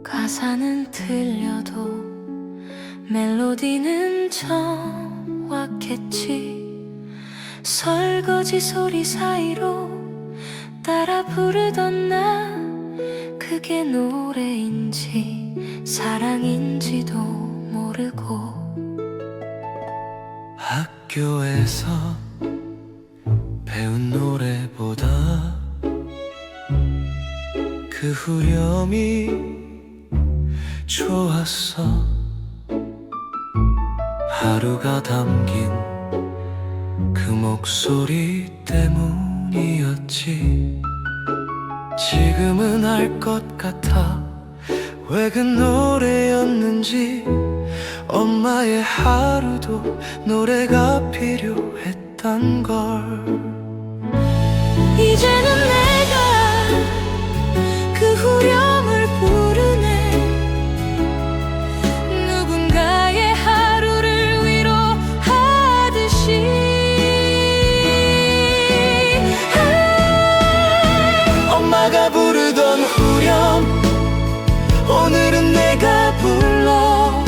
가사는 틀려도 멜로디는 정확했지. 설거지 소리 사이로 따라 부르던 나, 그게 노래인지 사랑인지도 모르고. 학교에서 배운 노래보다 그 후렴이 좋았어. 하루가 담긴 그 목소리 때문이었지. 지금은 알 것 같아 왜 그 노래였는지. 엄마의 하루도 노래가 필요했던 걸. 이제는 내가 그 후렴을 부르네. 누군가의 하루를 위로하듯이. 엄마가 부르던 후렴, 오늘은 내가 불러.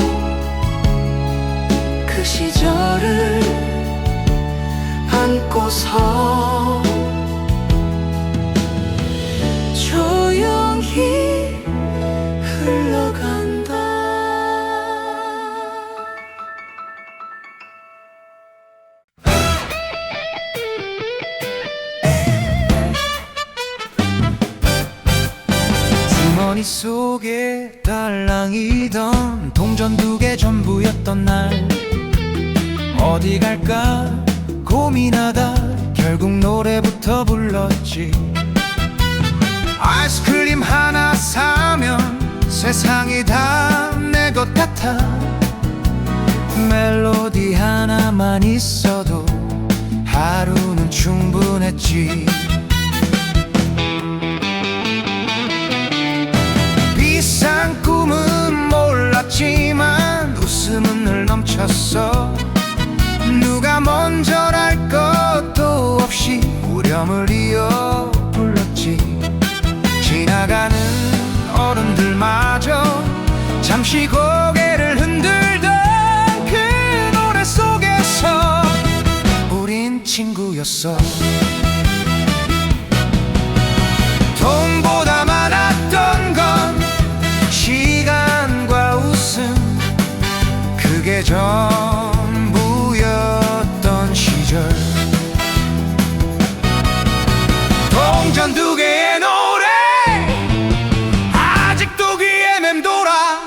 그 시절을 안고서 조용히 흘러간다. 주머니 속에 달랑이던 동전 2개 전부였던 날, 어디 갈까 고민하다 결국 노래부터 불렀지. 아이스크림 하나 사면 세상이 다 내 것 같아. 멜로디 하나만 있어도 하루는 충분했지. 비싼 꿈은 몰랐지만 웃음은 늘 넘쳤어. 누가 먼저랄 것도 없이 후렴을 이어 불렀지. 지나가는 어른들마저 잠시 고개를 흔들던 그 노래 속에서 우린 친구였어. 돈보다 많았던 건 시간과 웃음, 그게 전부였던 시절. 동전 2개의 노래 아직도 귀에 맴돌아.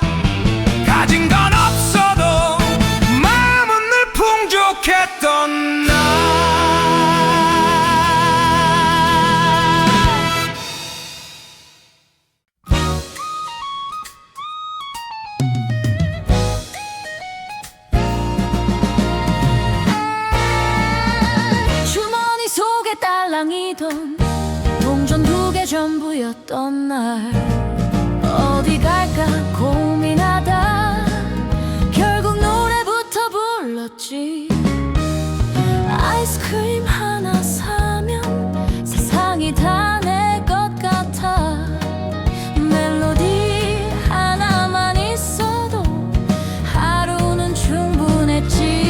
가진 건 없어도 마음은 늘 풍족했던 날. 주머니 속에 딸랑이던 동전 2개 전부였던 날, 어디 갈까 고민하다 결국 노래부터 불렀지. 아이스크림 하나 사면 세상이 다 내 것 같아. 멜로디 하나만 있어도 하루는 충분했지.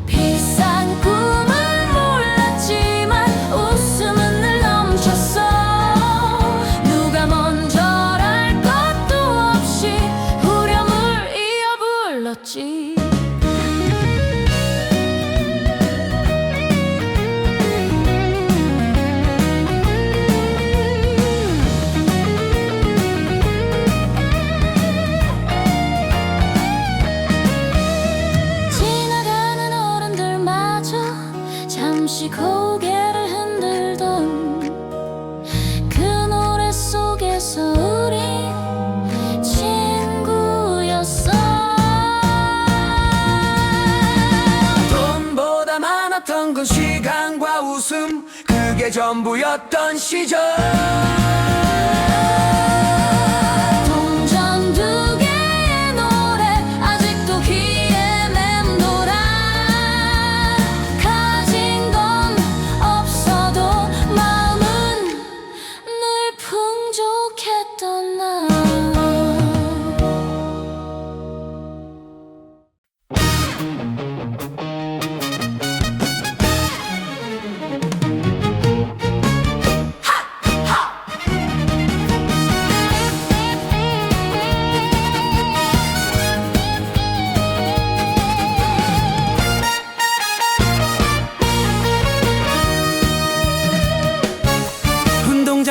비싼 꿈은 몰랐지만 웃음은 늘 넘쳤어. 누가 먼저랄 것도 없이 후렴을 이어 불렀지. 지나가는 어른들마저 잠시 고개를 흔들던 그 노래 속에서 우린 친구였어. 돈보다 많았던 건 시간과 웃음, 그게 전부였던 시절. 동전 2개의 노래 아직도 귀에 맴돌아. 가진 건 없어도 마음은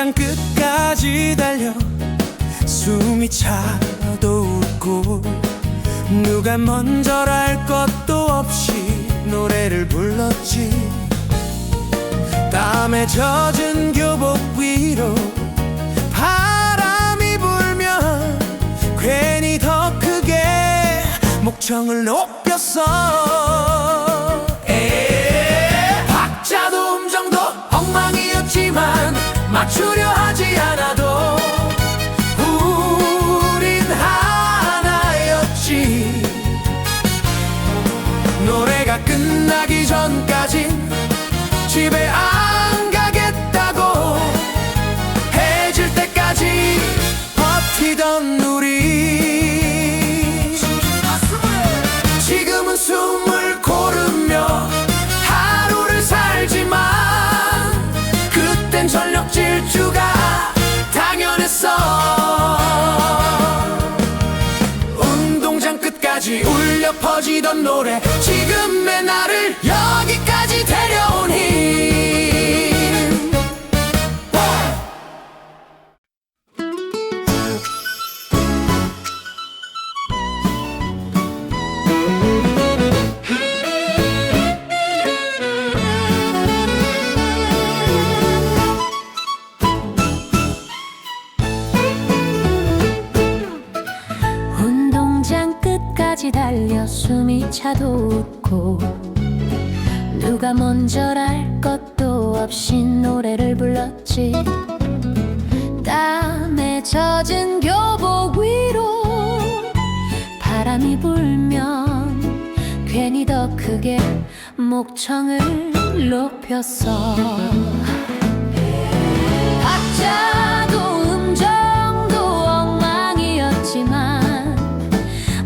운동장 끝까지 달려 숨이 차도 웃고 누가 먼저랄 것도 없이 노래를 불렀지. 땀에 젖은 교복 위로 바람이 불면 괜히 더 크게 목청을 높였어. 박자도 음정도 엉망이었지만 맞추려 하지 않아도 우린 하나였지. 노래가 끝나기 전까진 집에 안 가겠다고 해질 때까지 버티던 우리, 지금은 숨을 고르며 하루를 살지만 그땐 전력 질주가 당연했어. 운동장 끝까지 울려 퍼지던 노래, 지금의 나를 여기까지 데려온 힘. 운동장 끝까지 달려 숨이 차도 웃고 누가 먼저랄 것도 없이 노래를 불렀지. 땀에 젖은 교복 위로 바람이 불면 괜히 더 크게 목청을 높였어. 박자도 음정도 엉망이었지만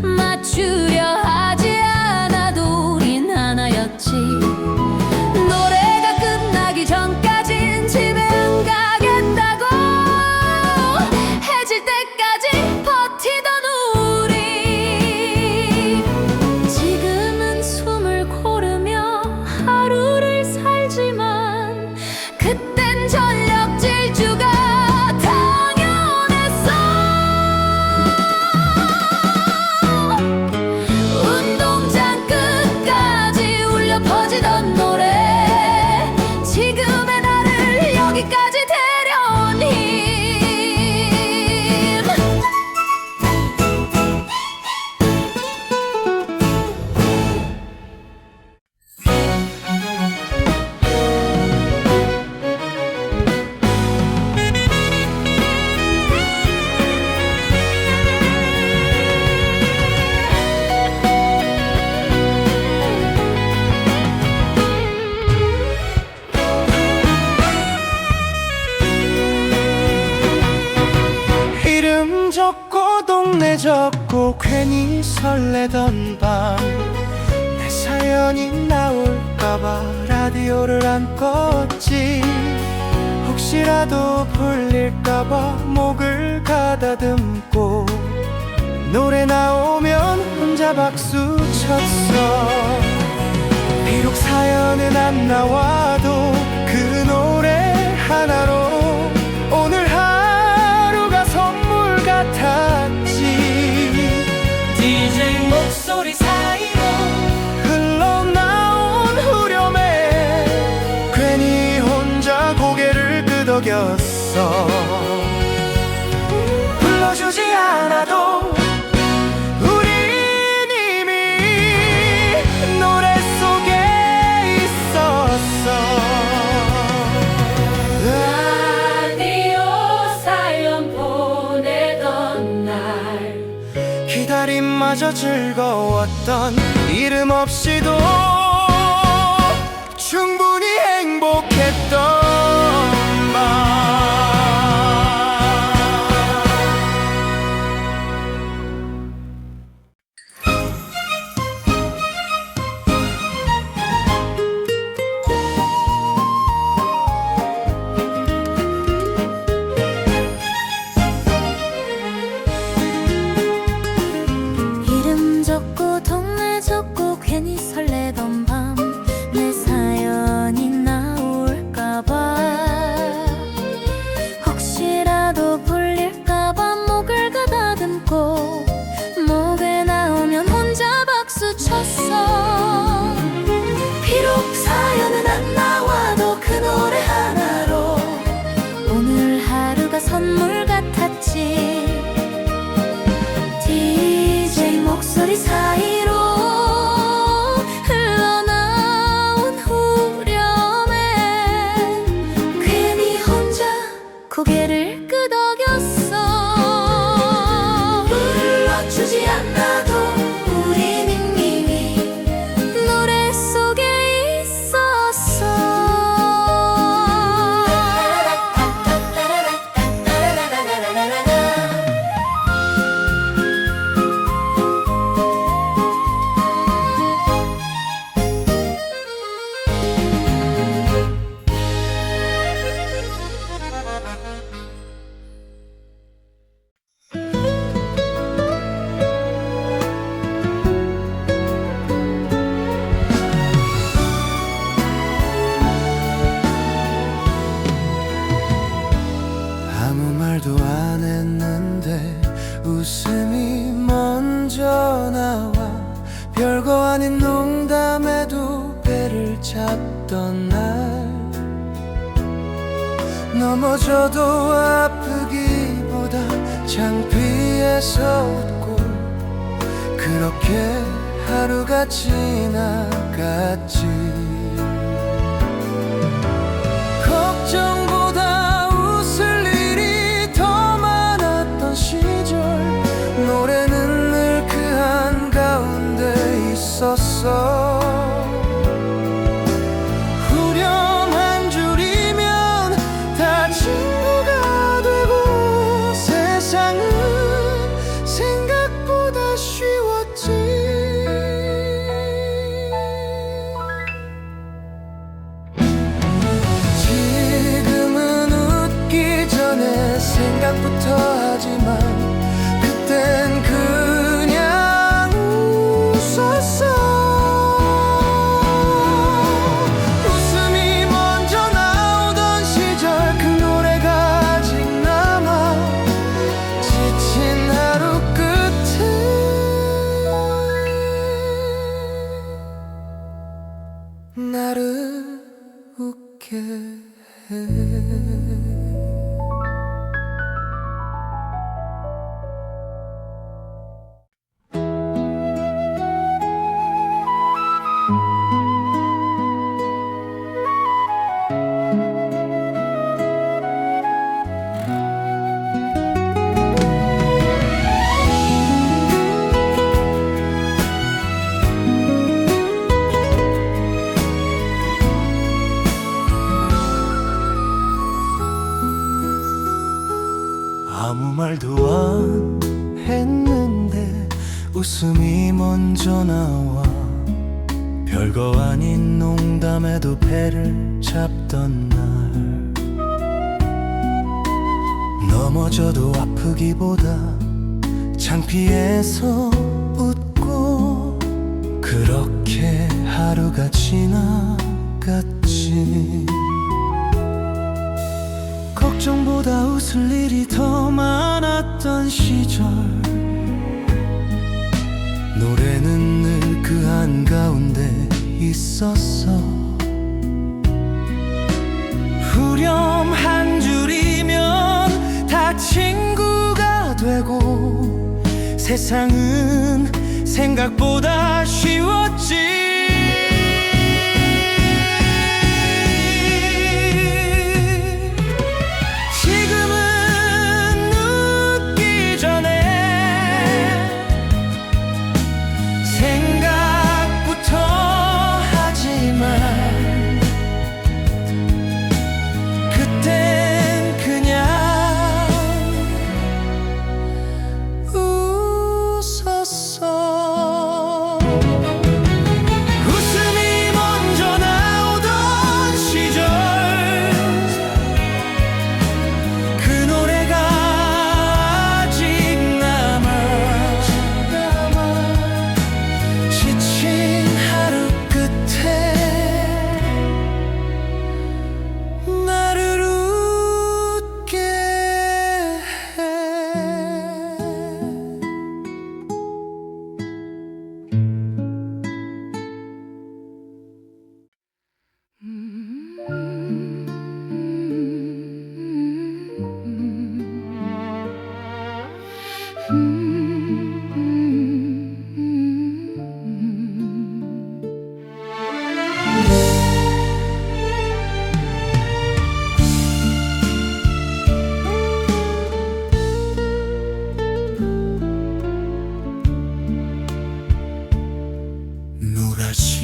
맞추려 하지 않아도 우린 하나였지. 노래가 끝나기 전까진 집에 안 가겠다고 해질 때까지 버티던 우리, 지금은 숨을 고르며 하루를 살지만 그땐 전력 질주가 당연했어. 운동장 끝까지 울려 퍼지던 노래, 지금의 나를 여기까지 데려온 힘. 이름 적고 동네 적고 괜히 설레던 밤, 내 사연이 나올까봐 라디오를 안 껐지. 혹시라도 풀릴까봐 목을 가다듬고 노래 나오면 혼자 박수 쳤어. 비록 사연은 안 나와도 그 노래 하나로 오늘 하루가 선물 같았지. DJ 목소리 사이로 흘러나온 후렴에 괜히 혼자 고개를 끄덕였어. 불러주지 않아도 우린 이미 노래 속에 있었어. 라디오 사연 보내던 날 기다림마저 즐거웠던 이름 없이도 충분히 행복했던 밤. 이름 적고 동네 적고 괜히 설레던 고개를 끄덕였어. 불러주지 않아도 우리 밍밍이 노래 속에 있었어. 아무 말도 안 했는데 웃음이 먼저 나와 별거 아닌 농담에도 배를 잡던 날 넘어져도 아프기보다 창피해서 웃고 그렇게 하루가 지나갔지. 걱정보다 웃을 일이 더 많았던 시절 노래는 늘 그 한가운데 있었어. 후렴한 줄이면 다 친구가 되고 세상은 생각보다 쉬웠지. 지금은 웃기 전에 생각부터 하지만 그땐 그냥 웃었어. 웃음이 먼저 나오던 시절 그 노래가 아직 남아 지친 하루 끝에 나를 웃게 해. 아무 말도 안 했는데 웃음이 먼저 나와 별거 아닌 농담에도 배를 잡던 날 넘어져도 아프기보다 창피해서 웃고 그렇게 하루가 지나갔지. 걱정보다 웃을 일이 더 많았던 시절 노래는 늘 그 한가운데 있었어. 후렴 한 줄이면 다 친구가 되고 세상은 생각보다 쉬웠지.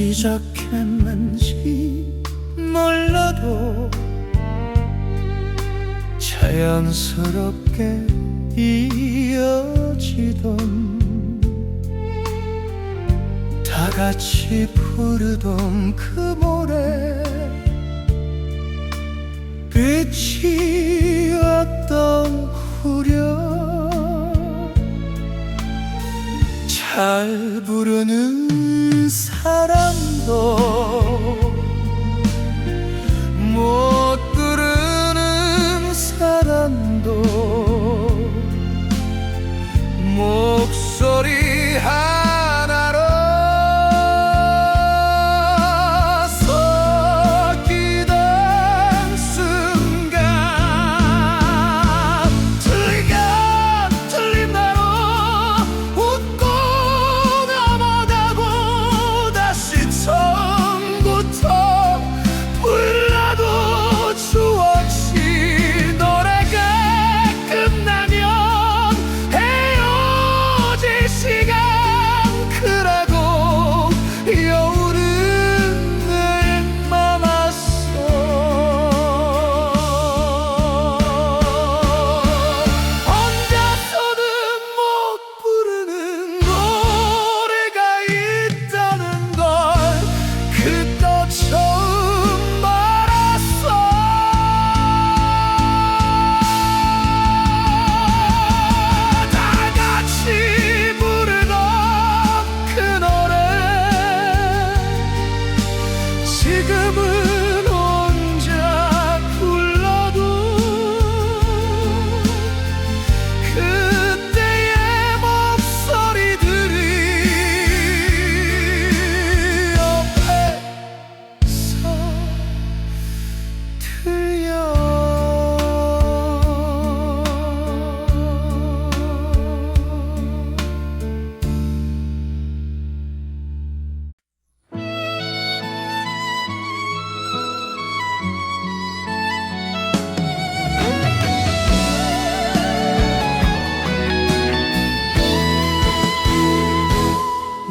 시작했는지 몰라도 자연스럽게 이어지던 다 같이 부르던 그 노래 빛이 어떤 후렴 잘 부르는 사람도 못 부르는 사람도 목소리 하나로 섞이던 순간 틀리면 틀린 대로 웃고 넘어가고 다시 처음부터 불러도 추억이 노래가 끝나면 헤어질 시간 그라고 여울은 늘 남았어 혼자서는 못 부르는 노래가 있다는 걸 그때 처음 알았어 다 같이 부르던 그 노래 지금은 혼자 불러도 그때의 목소리들이 옆에서 들려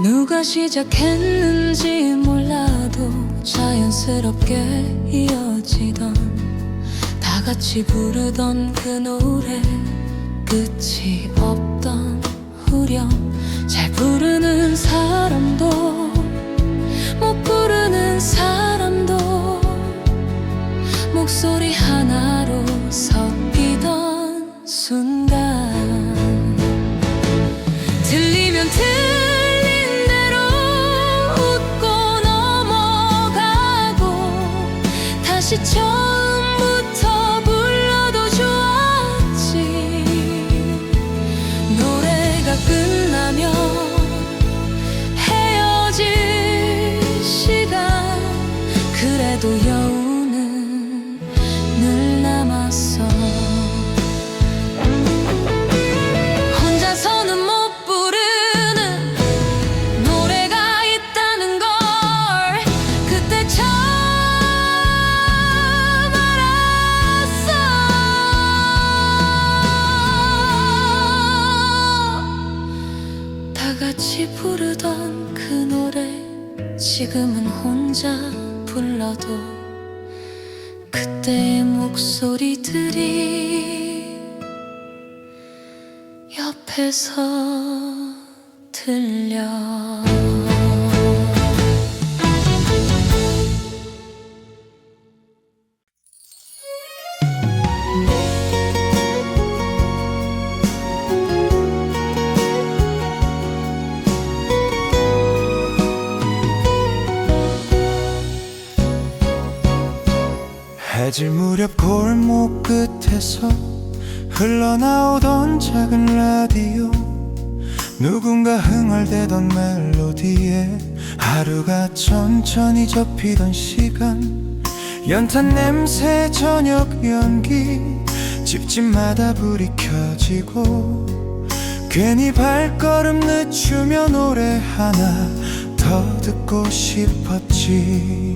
누가 시작했는지 몰라도 자연스럽게 이어지던 다 같이 부르던 그 노래 끝이 없던 후렴 잘 부르는 사람도 못 부르는 사람도 목소리 하나로 섞이던 순간 틀리면 틀린 대로 웃고 넘어가고 다시 처음부터 불러도 좋았지 노래가 끝나면 헤어질 시간 그래도 여우는 늘 남았어 혼자서는 못 부르는 노래가 있다는 걸 그때 처음 알았어 다 같이 부르던 그 노래 지금은 혼자 불러도 그때의 목소리들이 옆에서 들려 해질 무렵 골목 끝에서 흘러나오던 작은 라디오 누군가 흥얼대던 멜로디에 하루가 천천히 접히던 시간 연탄 냄새 저녁 연기 집집마다 불이 켜지고 괜히 발걸음 늦추며 노래 하나 더 듣고 싶었지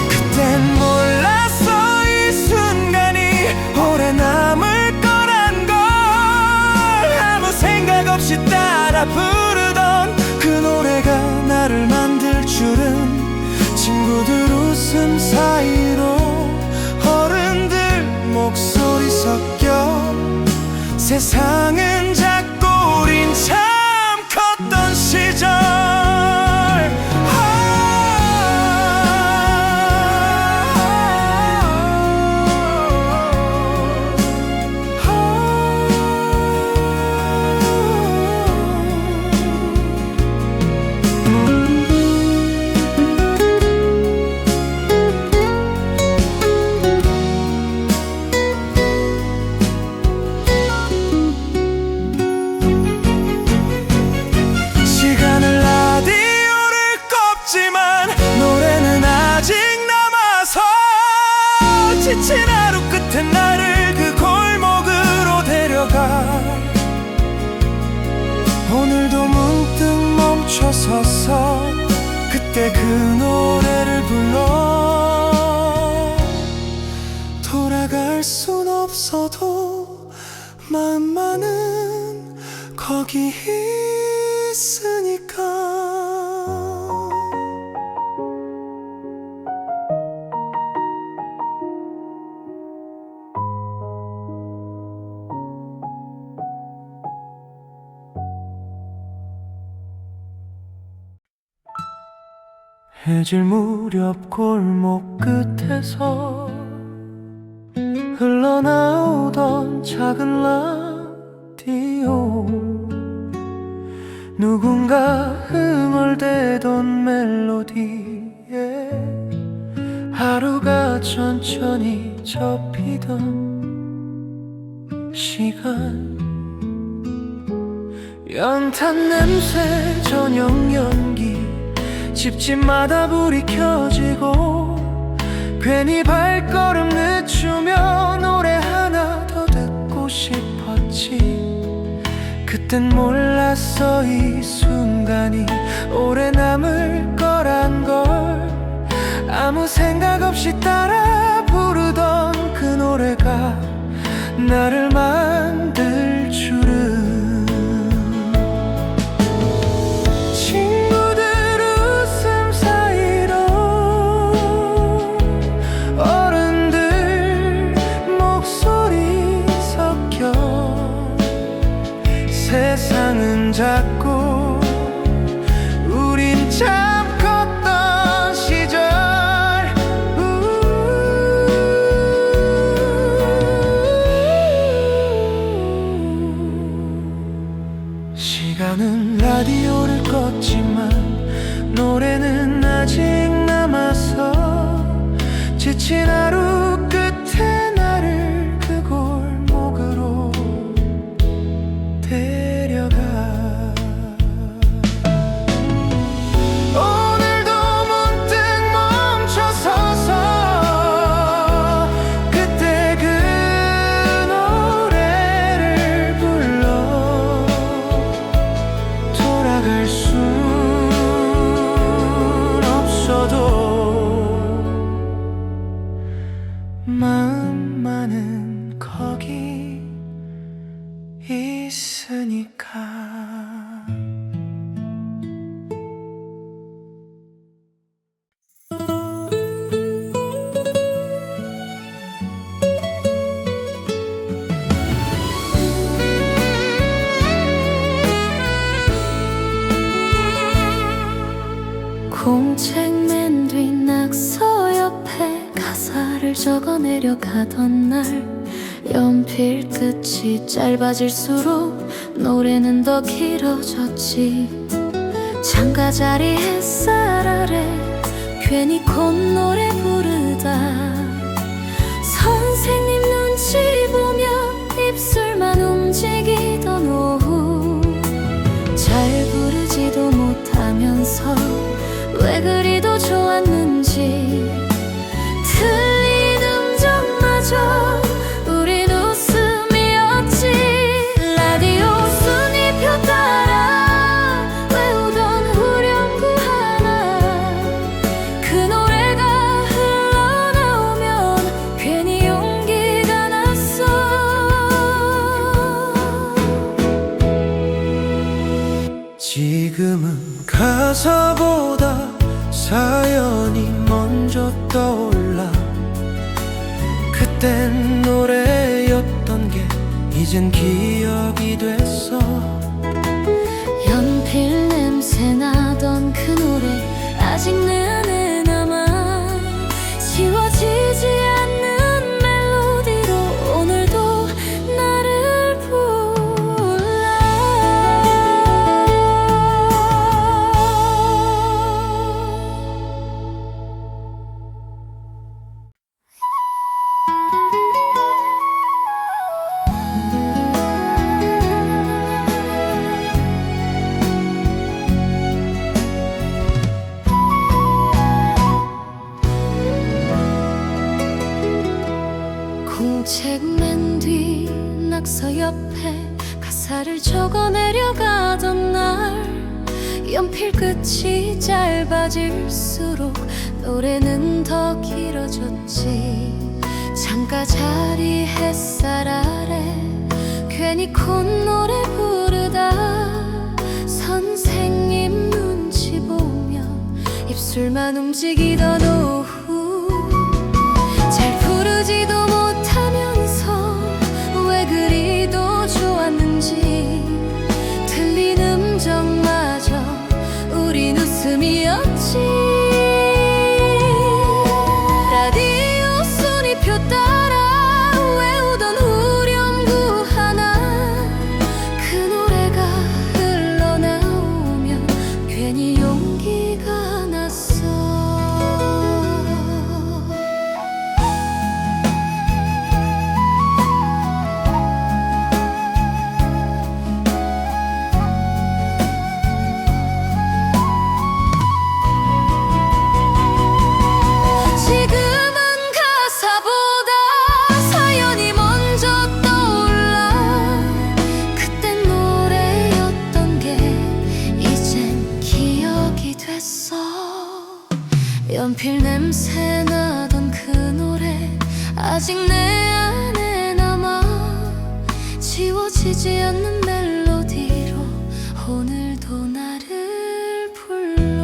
그땐 몰랐어 이 순간이 오래 남을 거란 걸 아무 생각 없이 따라 부르던 세상은 작고 우린 참 컸던 시절. 노래는 아직 남아서 지친 하루 끝에 나를 그 골목으로 데려가. 오늘도 문득 멈춰서서 그때 그 노래를 불러. 돌아갈 순 없어도 마음만은 거기 있으니까. 해질 무렵 골목 끝에서 흘러나오던 작은 라디오, 누군가 흥얼대던 멜로디에 하루가 천천히 접히던 시간. 연탄 냄새, 저녁 연기, 집집마다 불이 켜지고 괜히 발걸음 늦추며 노래 하나 더 듣고 싶었지. 그땐 몰랐어 이 순간이 오래 남을 거란 걸. 아무 생각 없이 따라 부르던 그 노래가 나를 만들 줄은. 세상은 작고 우린 참 컸던 시절. 시간은 라디오를 껐지만 노래는 아직 남아서 지친 하루 끝에 나를 그 골목으로 데려가. 오늘도 문득 멈춰서서 그때 그 노래를 불러. 돌아갈 순 없어도 마음만은 거기 있으니까. 공책 맨 뒤 낙서 옆에 가사를 적어 내려가던 날, 연필 끝이 짧아질수록 노래는 더 길어졌지. 창가자리 햇살 아래 괜히 콧노래 부르다 선생님 눈치 보며 입술만 움직이던 오후. 잘 부르지도 못하면서 왜 그리도 좋았는지 틀린 음정마저 우린 웃음이었지. 라디오 순위표 따라 외우던 후렴구 하나, 그 노래가 흘러나오면 괜히 용기가 났어. 지금은 가사보다 사연이 먼저 떠올라. 그땐 노래였던 게 이젠 기억이 됐어. 연필 냄새 나던 그 노래 아직 내 안에 남아 지워지지 않는 멜로디로 오늘도 나를 불러. 공책 맨 뒤 낙서 옆에 가사를 적어 내려가던 날 연필 끝이 짧아질수록 노래는 더 길어졌지. 창가 자리 햇살 아래 괜히 콧노래 부르다 선생님 눈치 보며 입술만 움직이던 오후 잘 부르지도 못하면서 왜 그리도 좋았는지 틀린 음정마저 우린 웃음이었지. 라디오 순위표 따라 외우던 후렴구 하나 그 노래가 흘러나오면 괜히 용기가 났어. 지금은 가사보다 사연이 먼저 떠올라. 그땐 노래였던 게 이젠 기억이 됐어. 연필 냄새 나던 그 노래 아직 내 안에 남아 지워지지 않는 멜로디로 오늘도 나를 불러.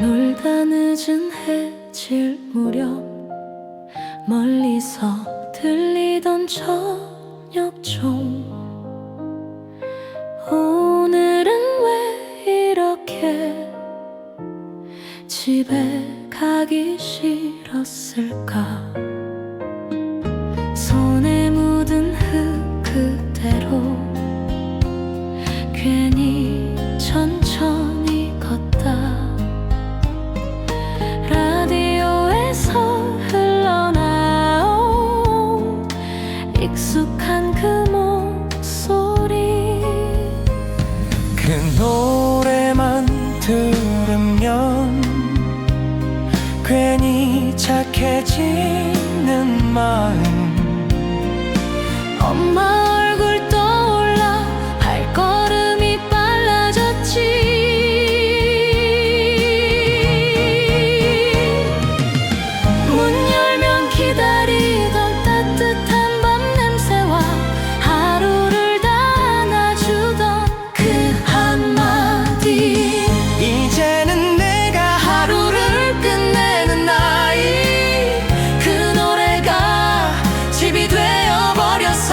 놀다 늦은 해질 무렵 멀리서 들리던 저녁종 오늘은 왜 이렇게 집에 가기 싫었을까. 손에 묻은 흙 그대로 괜히 천천히 걷다 라디오에서 흘러나온 익숙한 그 목소리 그 노래만 들으면 괜히 착해지는 마음. 엄마 얼굴 떠올라 발걸음이 빨라졌지. 문 열면 기다리던 따뜻한 밤 냄새와 하루를 다 안아주던 그 한마디. 이제는 내가 하루를 끝내는 나이 그 노래가 집이 되어버렸어.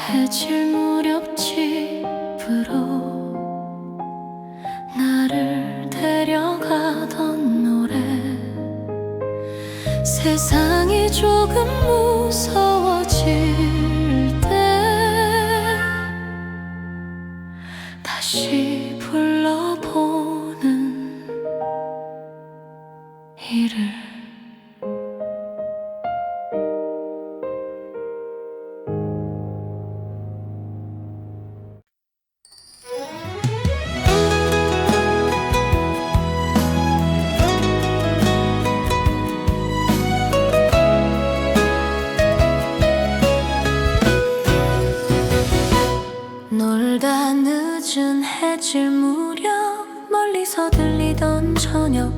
해질 무렵 집으로 나를 데려가던 노래 세상이 조금 무서워질 때 다시 불러보는 이를.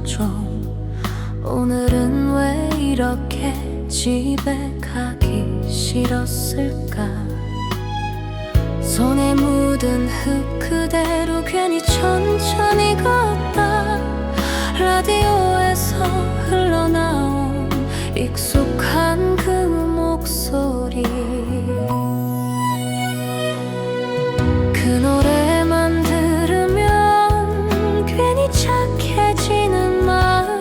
좀 오늘은 왜 이렇게 집에 가기 싫었을까. 손에 묻은 흙 그대로 괜히 천천히 걷다 라디오에서 흘러나온 익숙한 그 목소리. 그 노래만 들으면 괜히 착해지는 마음.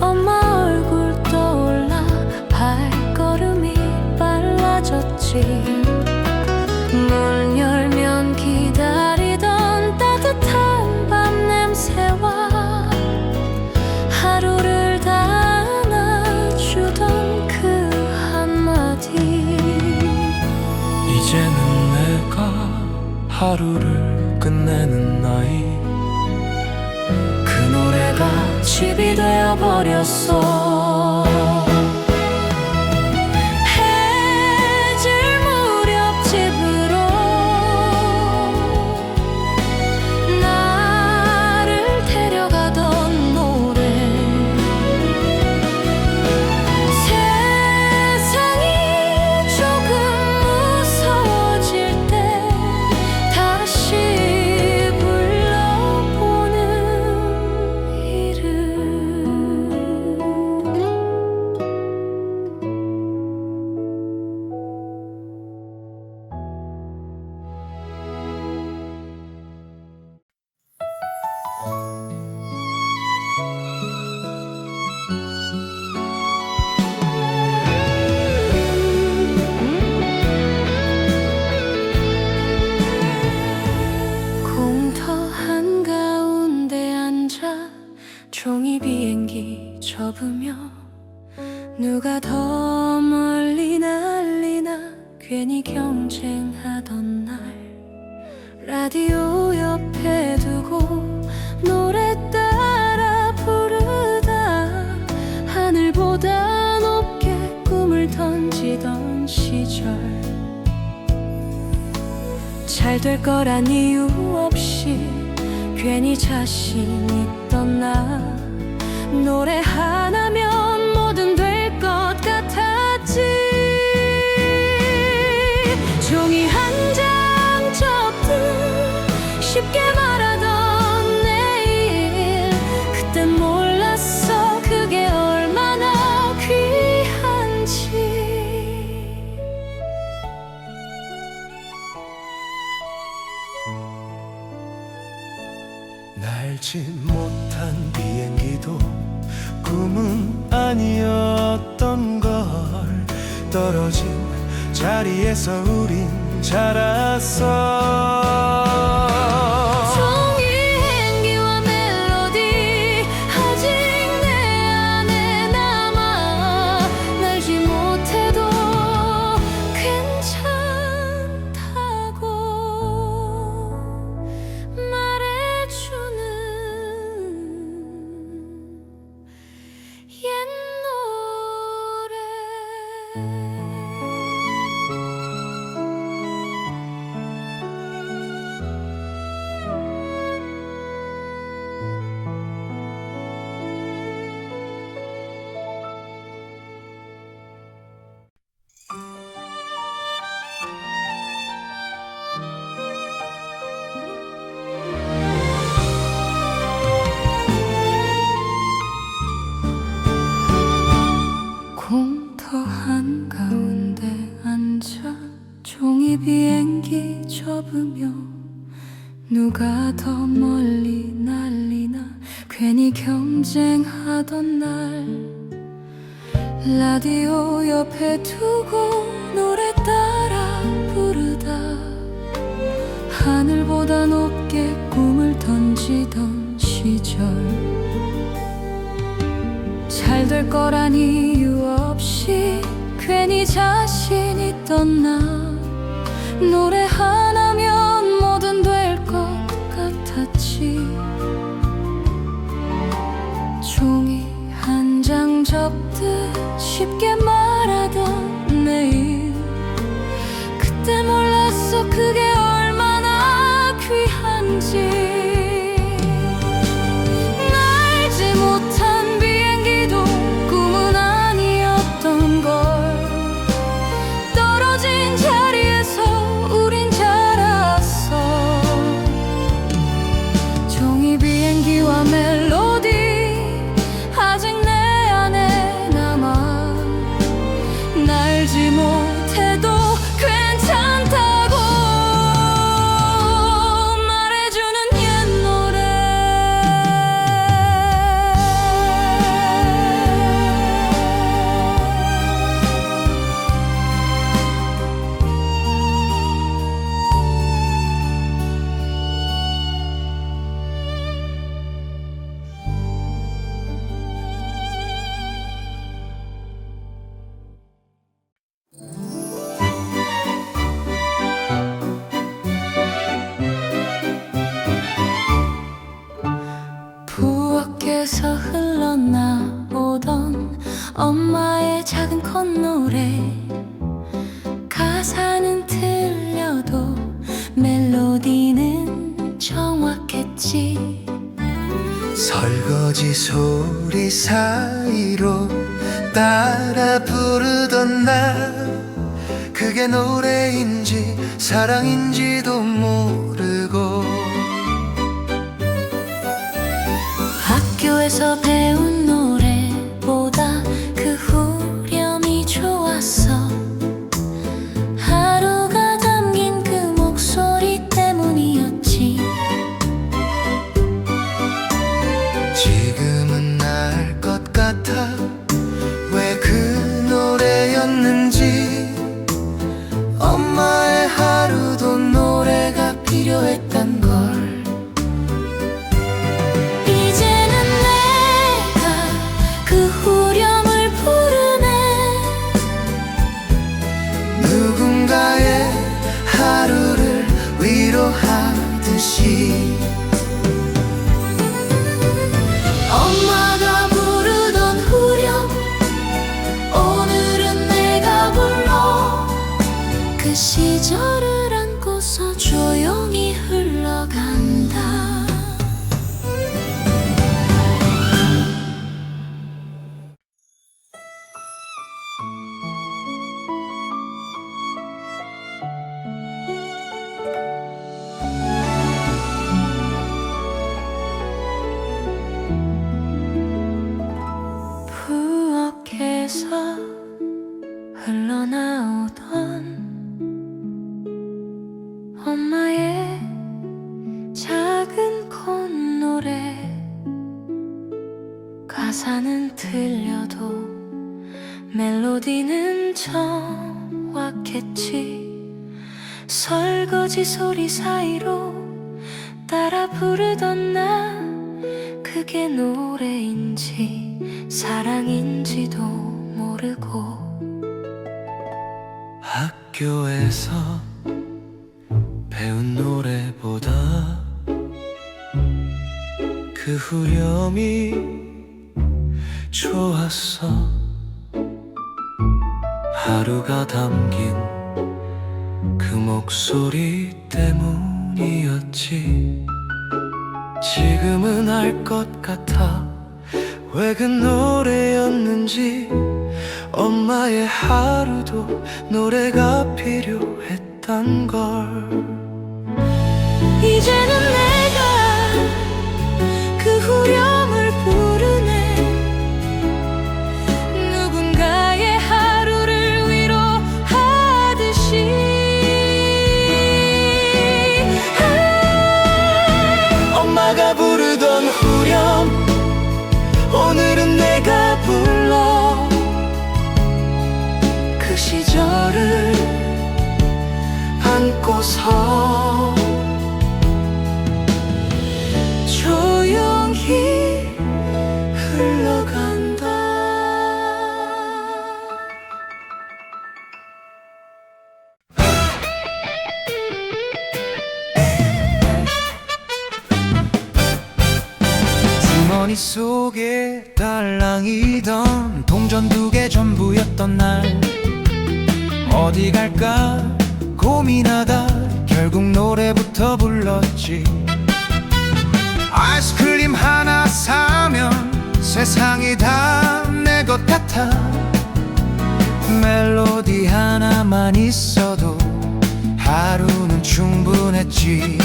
엄마 얼굴 떠올라 발걸음이 빨라졌지. 문 열면 기다리던 따뜻한 밤 냄새와 하루를 다 안아주던 그 한마디. 이제는 내가 하루를 끝내는 나이. 그 노래가 집이 되어버렸어. 해질 무렵 집으로 나를 데려가던 노래. 세상이 조금 무서워질 때 다시 불러보는 이름. 공터 한가운데 앉아 종이 비행기 접으며 누가 더 멀리 날리나 괜히 경쟁하던 날. 라디오 옆에 두고 노래 따라 부르다 하늘보다 높게 꿈을 던지던 시절. 잘 될 거란 이유 없이 괜히 자신 있던 나. 노래 하나면 뭐든 될 것 같았지. 종이 한 장 접듯 쉽게 말하던 내일. 그땐 몰랐어 그게 얼마나 귀한지. 날지 못한 비행기도 꿈은 아니었던 걸. 떨어진 자리에서 우린 자랐어. 종이 행기와 멜로디 아직 내 안에 남아. 날지 못해도 괜찮다고 말해주는 옛 노래. 공터 한가운데 앉아 종이 비행기 접으며 누가 더 멀리 날리나 괜히 경쟁하던 날. 라디오 옆에 두고 노래 따라 부르다 하늘보다 높게 꿈을 던지던 시절. 잘 될 거란 이유 없이 괜히 자신 있던 나. 노래 하나면 뭐든 될 것 같았지. 종이 한 장 접듯 쉽게 말하던 내일. 그때 몰랐어 그게 얼마나 귀한지. 날지 못 흘러나오던 엄마의 작은 콧노래. 가사는 틀려도 멜로디는 정확했지. 설거지 소리 사이로 따라 부르던 나, 그게 노래인지 사랑인지도 모르고. 학교에서 배운 노래보다 그 후렴이 좋았어. 하루가 담긴 그 목소리 때문이었지. 지금은 알 것 같아 왜 그 노래였는지. 엄마의 하루도 노래가 필요했단 걸. 이제는 내가 그 후렴을 부르네. 누군가의 하루를 위로하듯이. 엄마가 부르던 후렴 오늘은 내가 불러. 그 시절을 안고서 조용히 흘러간다. 부엌에서 흘러나오던 엄마의 작은 콧노래. 가사는 틀려도 멜로디는 정확했지. 설거지 소리 사이로 따라 부르던 나, 그게 노래인지 사랑인지도 모르고. 학교에서 배운 노래보다 그 후렴이 좋았어. 하루가 담긴 그 목소리 때문이었지. 지금은 알 것 같아 왜 그 노래였는지. 엄마의 하루도 노래가 필요했단 걸. 이제는 내가 그 후렴을 부르네. 누군가의 하루를 위로하듯이. 엄마가 부르던 후렴 오늘은 내가 불러. 그 시절을 안고서 조용히 흘러간다. 주머니 속에 달랑이던 동전 2개 전부였던 날, 어디 갈까 고민하다 결국 노래부터 불렀지. 아이스크림 하나 사면 세상이 다 내 것 같아. 멜로디 하나만 있어도 하루는 충분했지.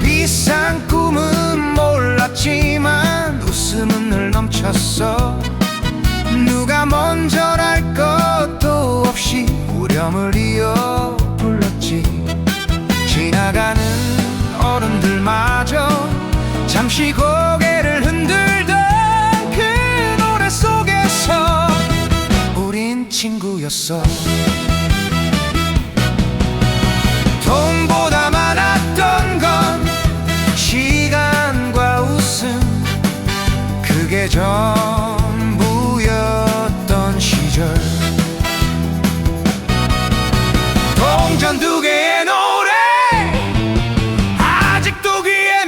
비싼 꿈은 몰랐지만 웃음은 늘 넘쳤어. 누가 먼저랄 것도 없이 후렴을 이어 불렀지. 지나가는 어른들마저 잠시 고개를 흔들던 그 노래 속에서 우린 친구였어. 돈보다 많았던 건 시간과 웃음, 그게 전부였던 시절. 동전 2개의 노래 아직도 귀에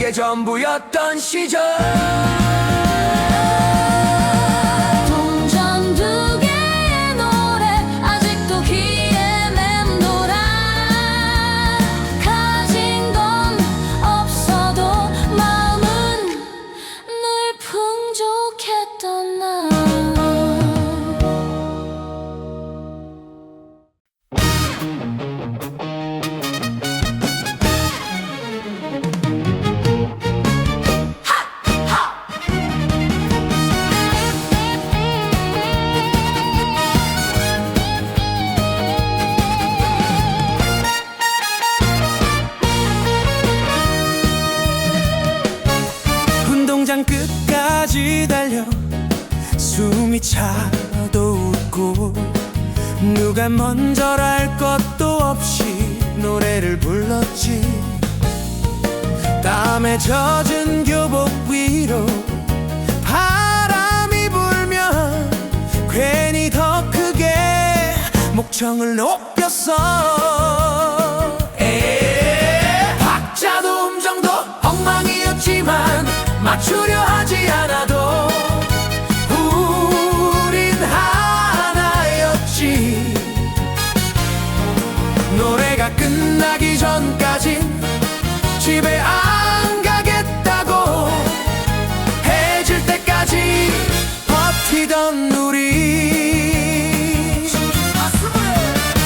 그게 전부였던 시절. 동전 두 개의 노래 아직도 귀에 맴돌아. 가진 건 없어도 마음은 늘 풍족했던 나. 운동장 끝까지 달려 숨이 차도 웃고 누가 먼저랄 것도 없이 노래를 불렀지. 땀에 젖은 교복 위로 바람이 불면 괜히 더 크게 목청을 높였어. 박자도 음정도 엉망이었지만 맞추려 하지 않아도 우린 하나였지. 노래가 끝나기 전까진 집에 안 가겠다고 해질 때까지 버티던 우리.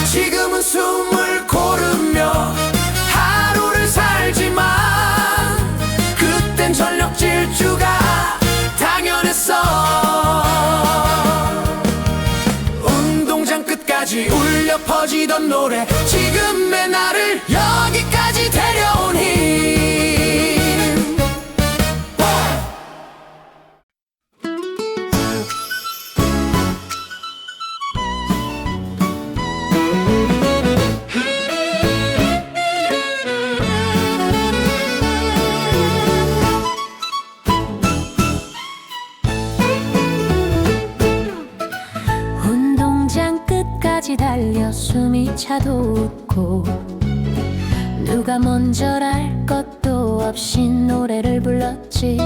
지금은 숨을 고르며 하루를 살지만 그땐 전력 질주가 당연했어. 운동장 끝까지 울려 퍼지던 노래, 지금의 나를 여기까지 데려온 힘. 운동장 끝까지 달려 숨이 차도 웃고 누가 먼저랄 것도 없이 노래를 불렀지.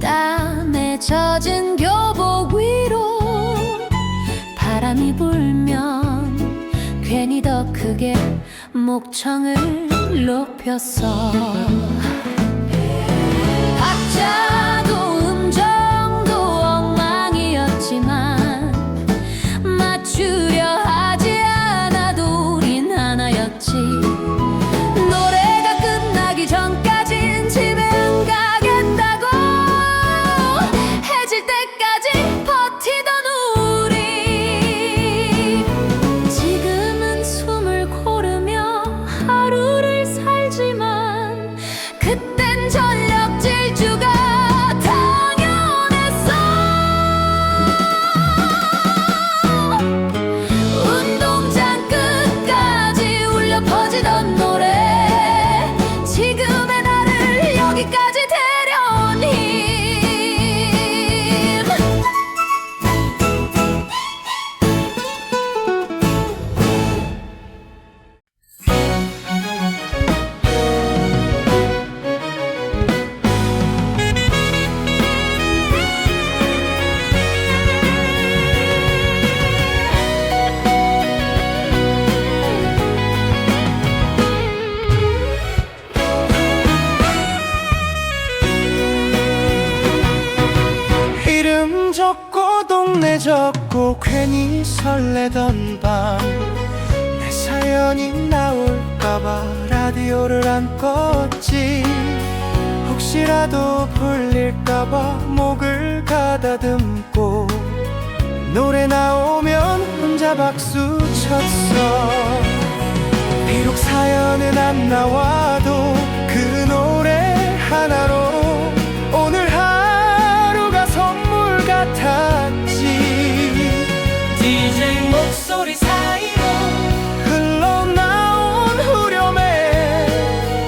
땀에 젖은 교복 위로 바람이 불면 괜히 더 크게 목청을 높였어. 박자도 음정도 엉망이었지만 맞추려 하지 않아도 우린 하나였지. 노래가 끝나기 전까진 집에 안 가겠다고 해질 때까지 버티던 우리. 지금은 숨을 고르며 하루를 살지만 그땐 전력 질주가 당연했어. 운동장 끝까지 울려 퍼지던 노래, 지금의 나를 여기까지 데려온 힘. 이름 적고 동네 적고 괜히 설레던 밤, 내 사연이 나올까봐 라디오를 안 껐지. 혹시라도 풀릴까봐 목을 가다듬고 노래 나오면 혼자 박수 쳤어. 비록 사연은 안 나와도 그 노래 하나로 오늘 하루가 선물 같았지. DJ 목소리 사이로 흘러나온 후렴에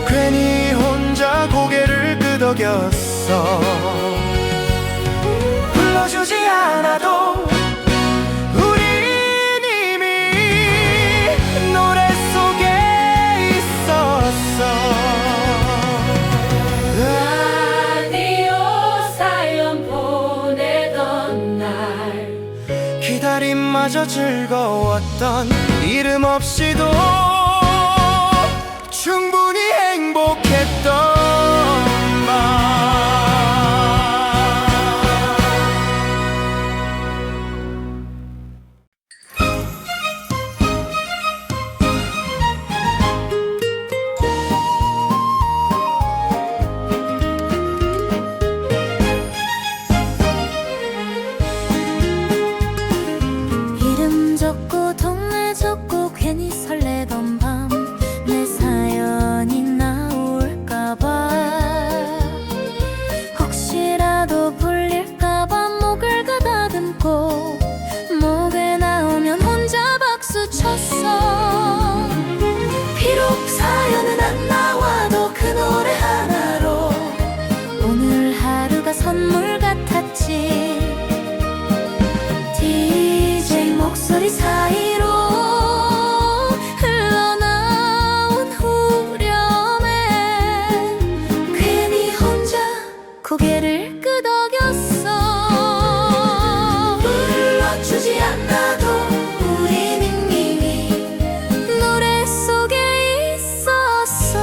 괜히 혼자 고개를 끄덕였어. 불러주지 않아도 우린 이미 노래 속에 있었어. 그마저 즐거웠던 이름 없이도 충분히 행복했던 밤. 이름 적고 동네 적고 괜히 설레던 밤 내 사연이 나올까봐 혹시라도 불릴까봐 목을 가다듬고 목에 나오면 혼자 박수 쳤어. 비록 사연은 안 나와도 그 노래 하나로 오늘 하루가 선물 같았지. DJ 목소리 사이로 흘러나온 후렴에 괜히 혼자 고개를 끄덕였어. 불러주지 않아도 우리 밍밍이 노래 속에 있었어.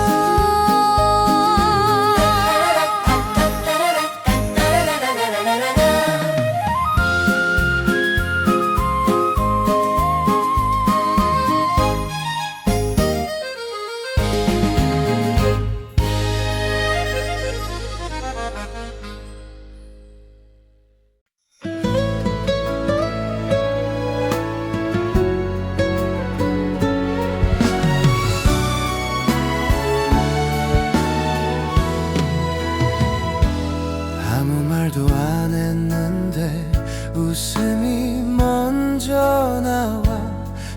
아무 말도 안 했는데 웃음이 먼저 나와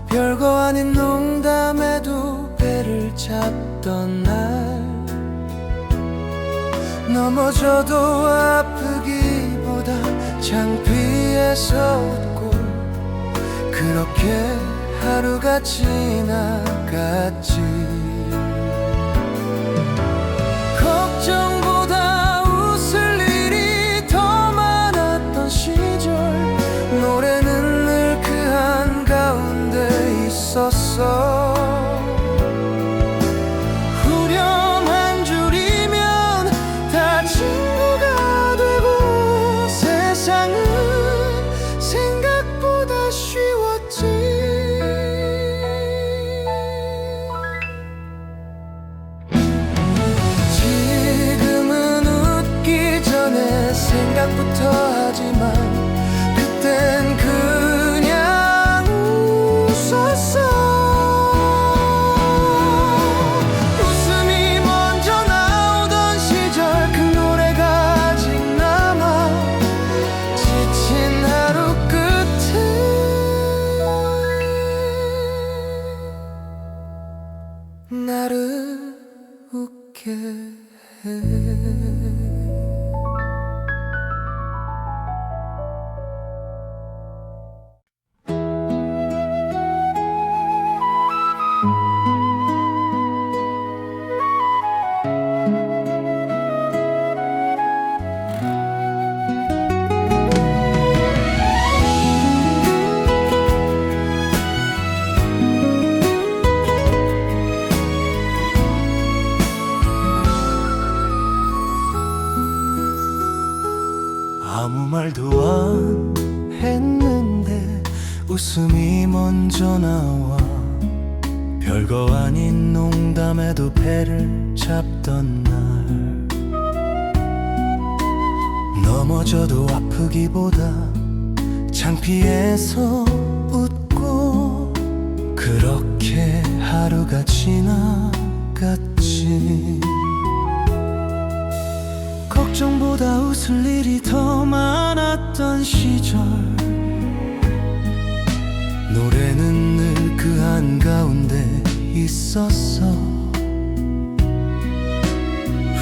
별거 아닌 농담에도 배를 잡던 날 넘어져도 아프기보다 창피해서 웃고 그렇게 하루가 지나갔지. 걱정보다 웃을 일이 더 많았던 시절 노래는 늘 그 한가운데 있었어. 후렴 한 줄이면 다 친구가 되고 세상은 생각보다 쉬웠지. 지금은 웃기 전에 생각부터 하지만 그땐 그냥 웃었어. 웃음이 먼저 나오던 시절 그 노래가 아직 남아 지친 하루 끝에 나를 웃게 해. 아무 말도 안 했는데 웃음이 먼저 나와 별거 아닌 농담에도 배를 잡던 날 넘어져도 아프기보다 창피해서 웃고 그렇게 하루가 지나갔지. 걱정보다 웃을 일이 더 많았던 시절 노래는 늘 그 한가운데 있었어.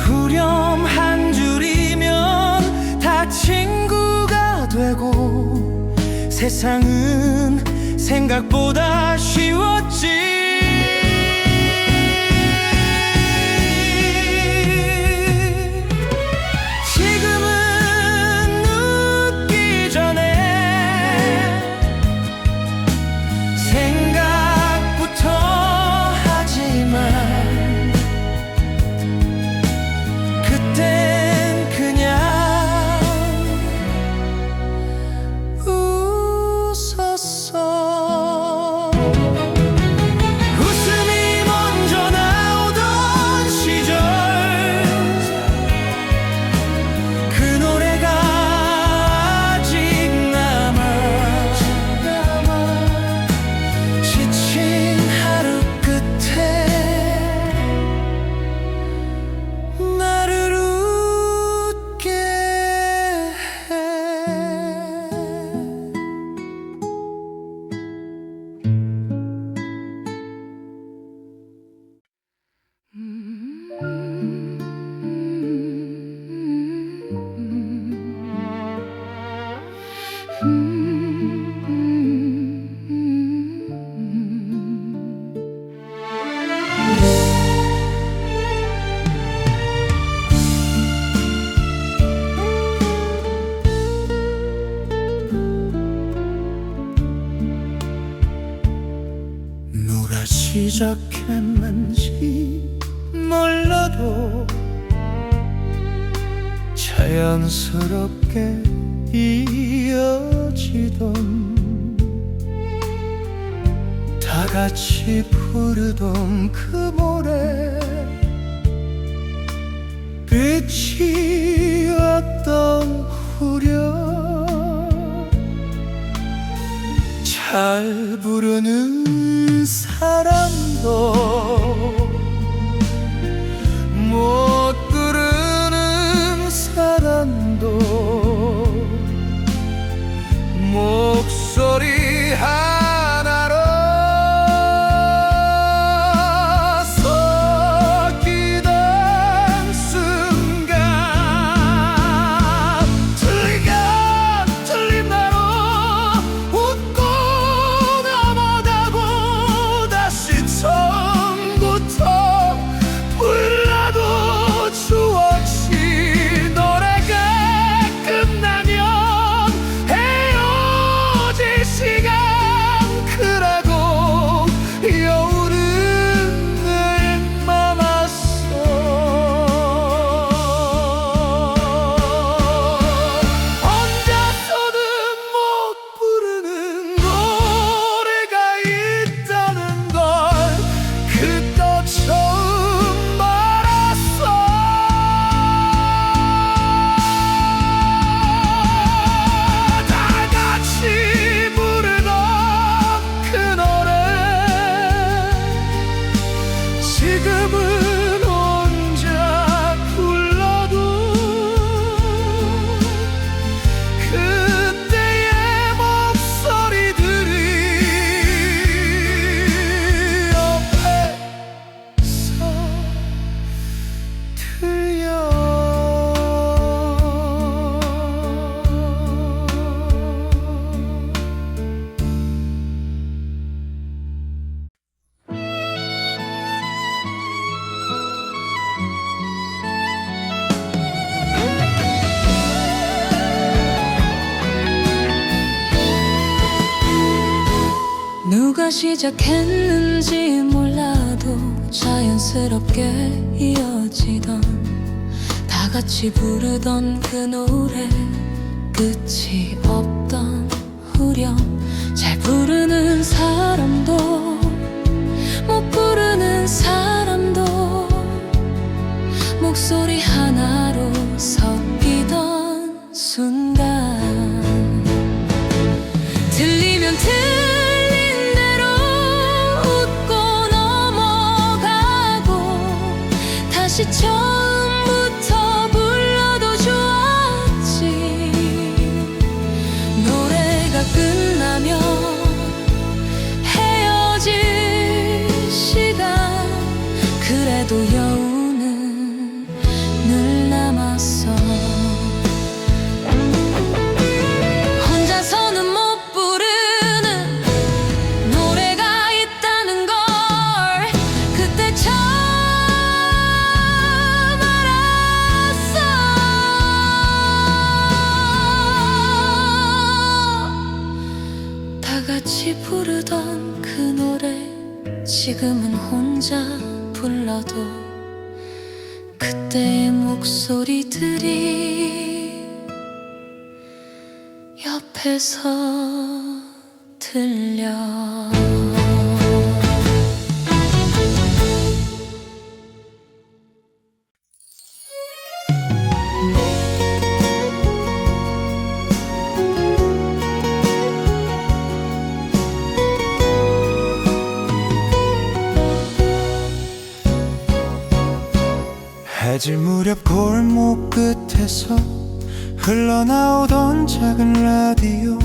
후렴 한 줄이면 다 친구가 되고 세상은 생각보다 쉬웠지. 지금은 웃기 전에 시작했는지 몰라도 자연스럽게 이어지던 다 같이 부르던 그 노래 빛이었던 후렴 잘 부르는 사람도 못 부르는 사람도 목소리 하나로 섞이던 순간 틀리면 틀린 대로 웃고 넘어가고 다시 처음부터 불러도 추억이 노래가 끝나면 헤어질 시간 그라고 여울은 늘 남았어 혼자서는 못 부르는 노래가 있다는 걸 그때 처음 알았어 다 같이 부르던 그 노래 지금은 혼자 불러도 그때의 목소리들이 옆에서 들려 누가 시작했는지 몰라도 자연스럽게 이어지던 다 같이 부르던 그 노래 끝이 없던 후렴 잘 부르는 사람도 못 부르는 사람도 목소리 하나로 섞이던 순간 들리면 틀린 대로 웃고 넘어가고 다시 처음부터 불러도 좋았지 노래가 끝나면 헤어질 시간 그래도 여우는 늘 남았어 혼자서는 못 부르는 노래가 있다는 걸 그때 처음 알았어 다 같이 부르던 그 노래 지금은 혼자 불러도 그때의 목소리들이 옆에서 들려 해질 무렵 골목 끝에서 흘러나오던 작은 라디오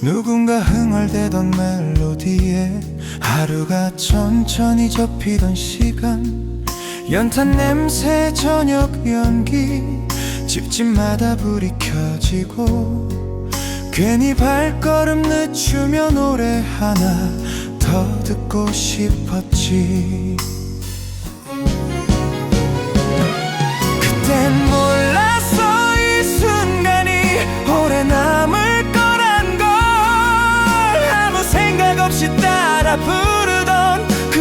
누군가 흥얼대던 멜로디에 하루가 천천히 접히던 시간 연탄 냄새 저녁 연기 집집마다 불이 켜지고 괜히 발걸음 늦추며 노래 하나 더 듣고 싶었지 그땐 몰랐어 이 순간이 오래 남을 거란 걸 아무 생각 없이 따라 부르던 그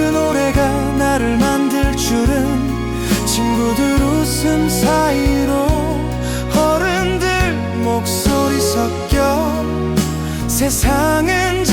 섞여 세상은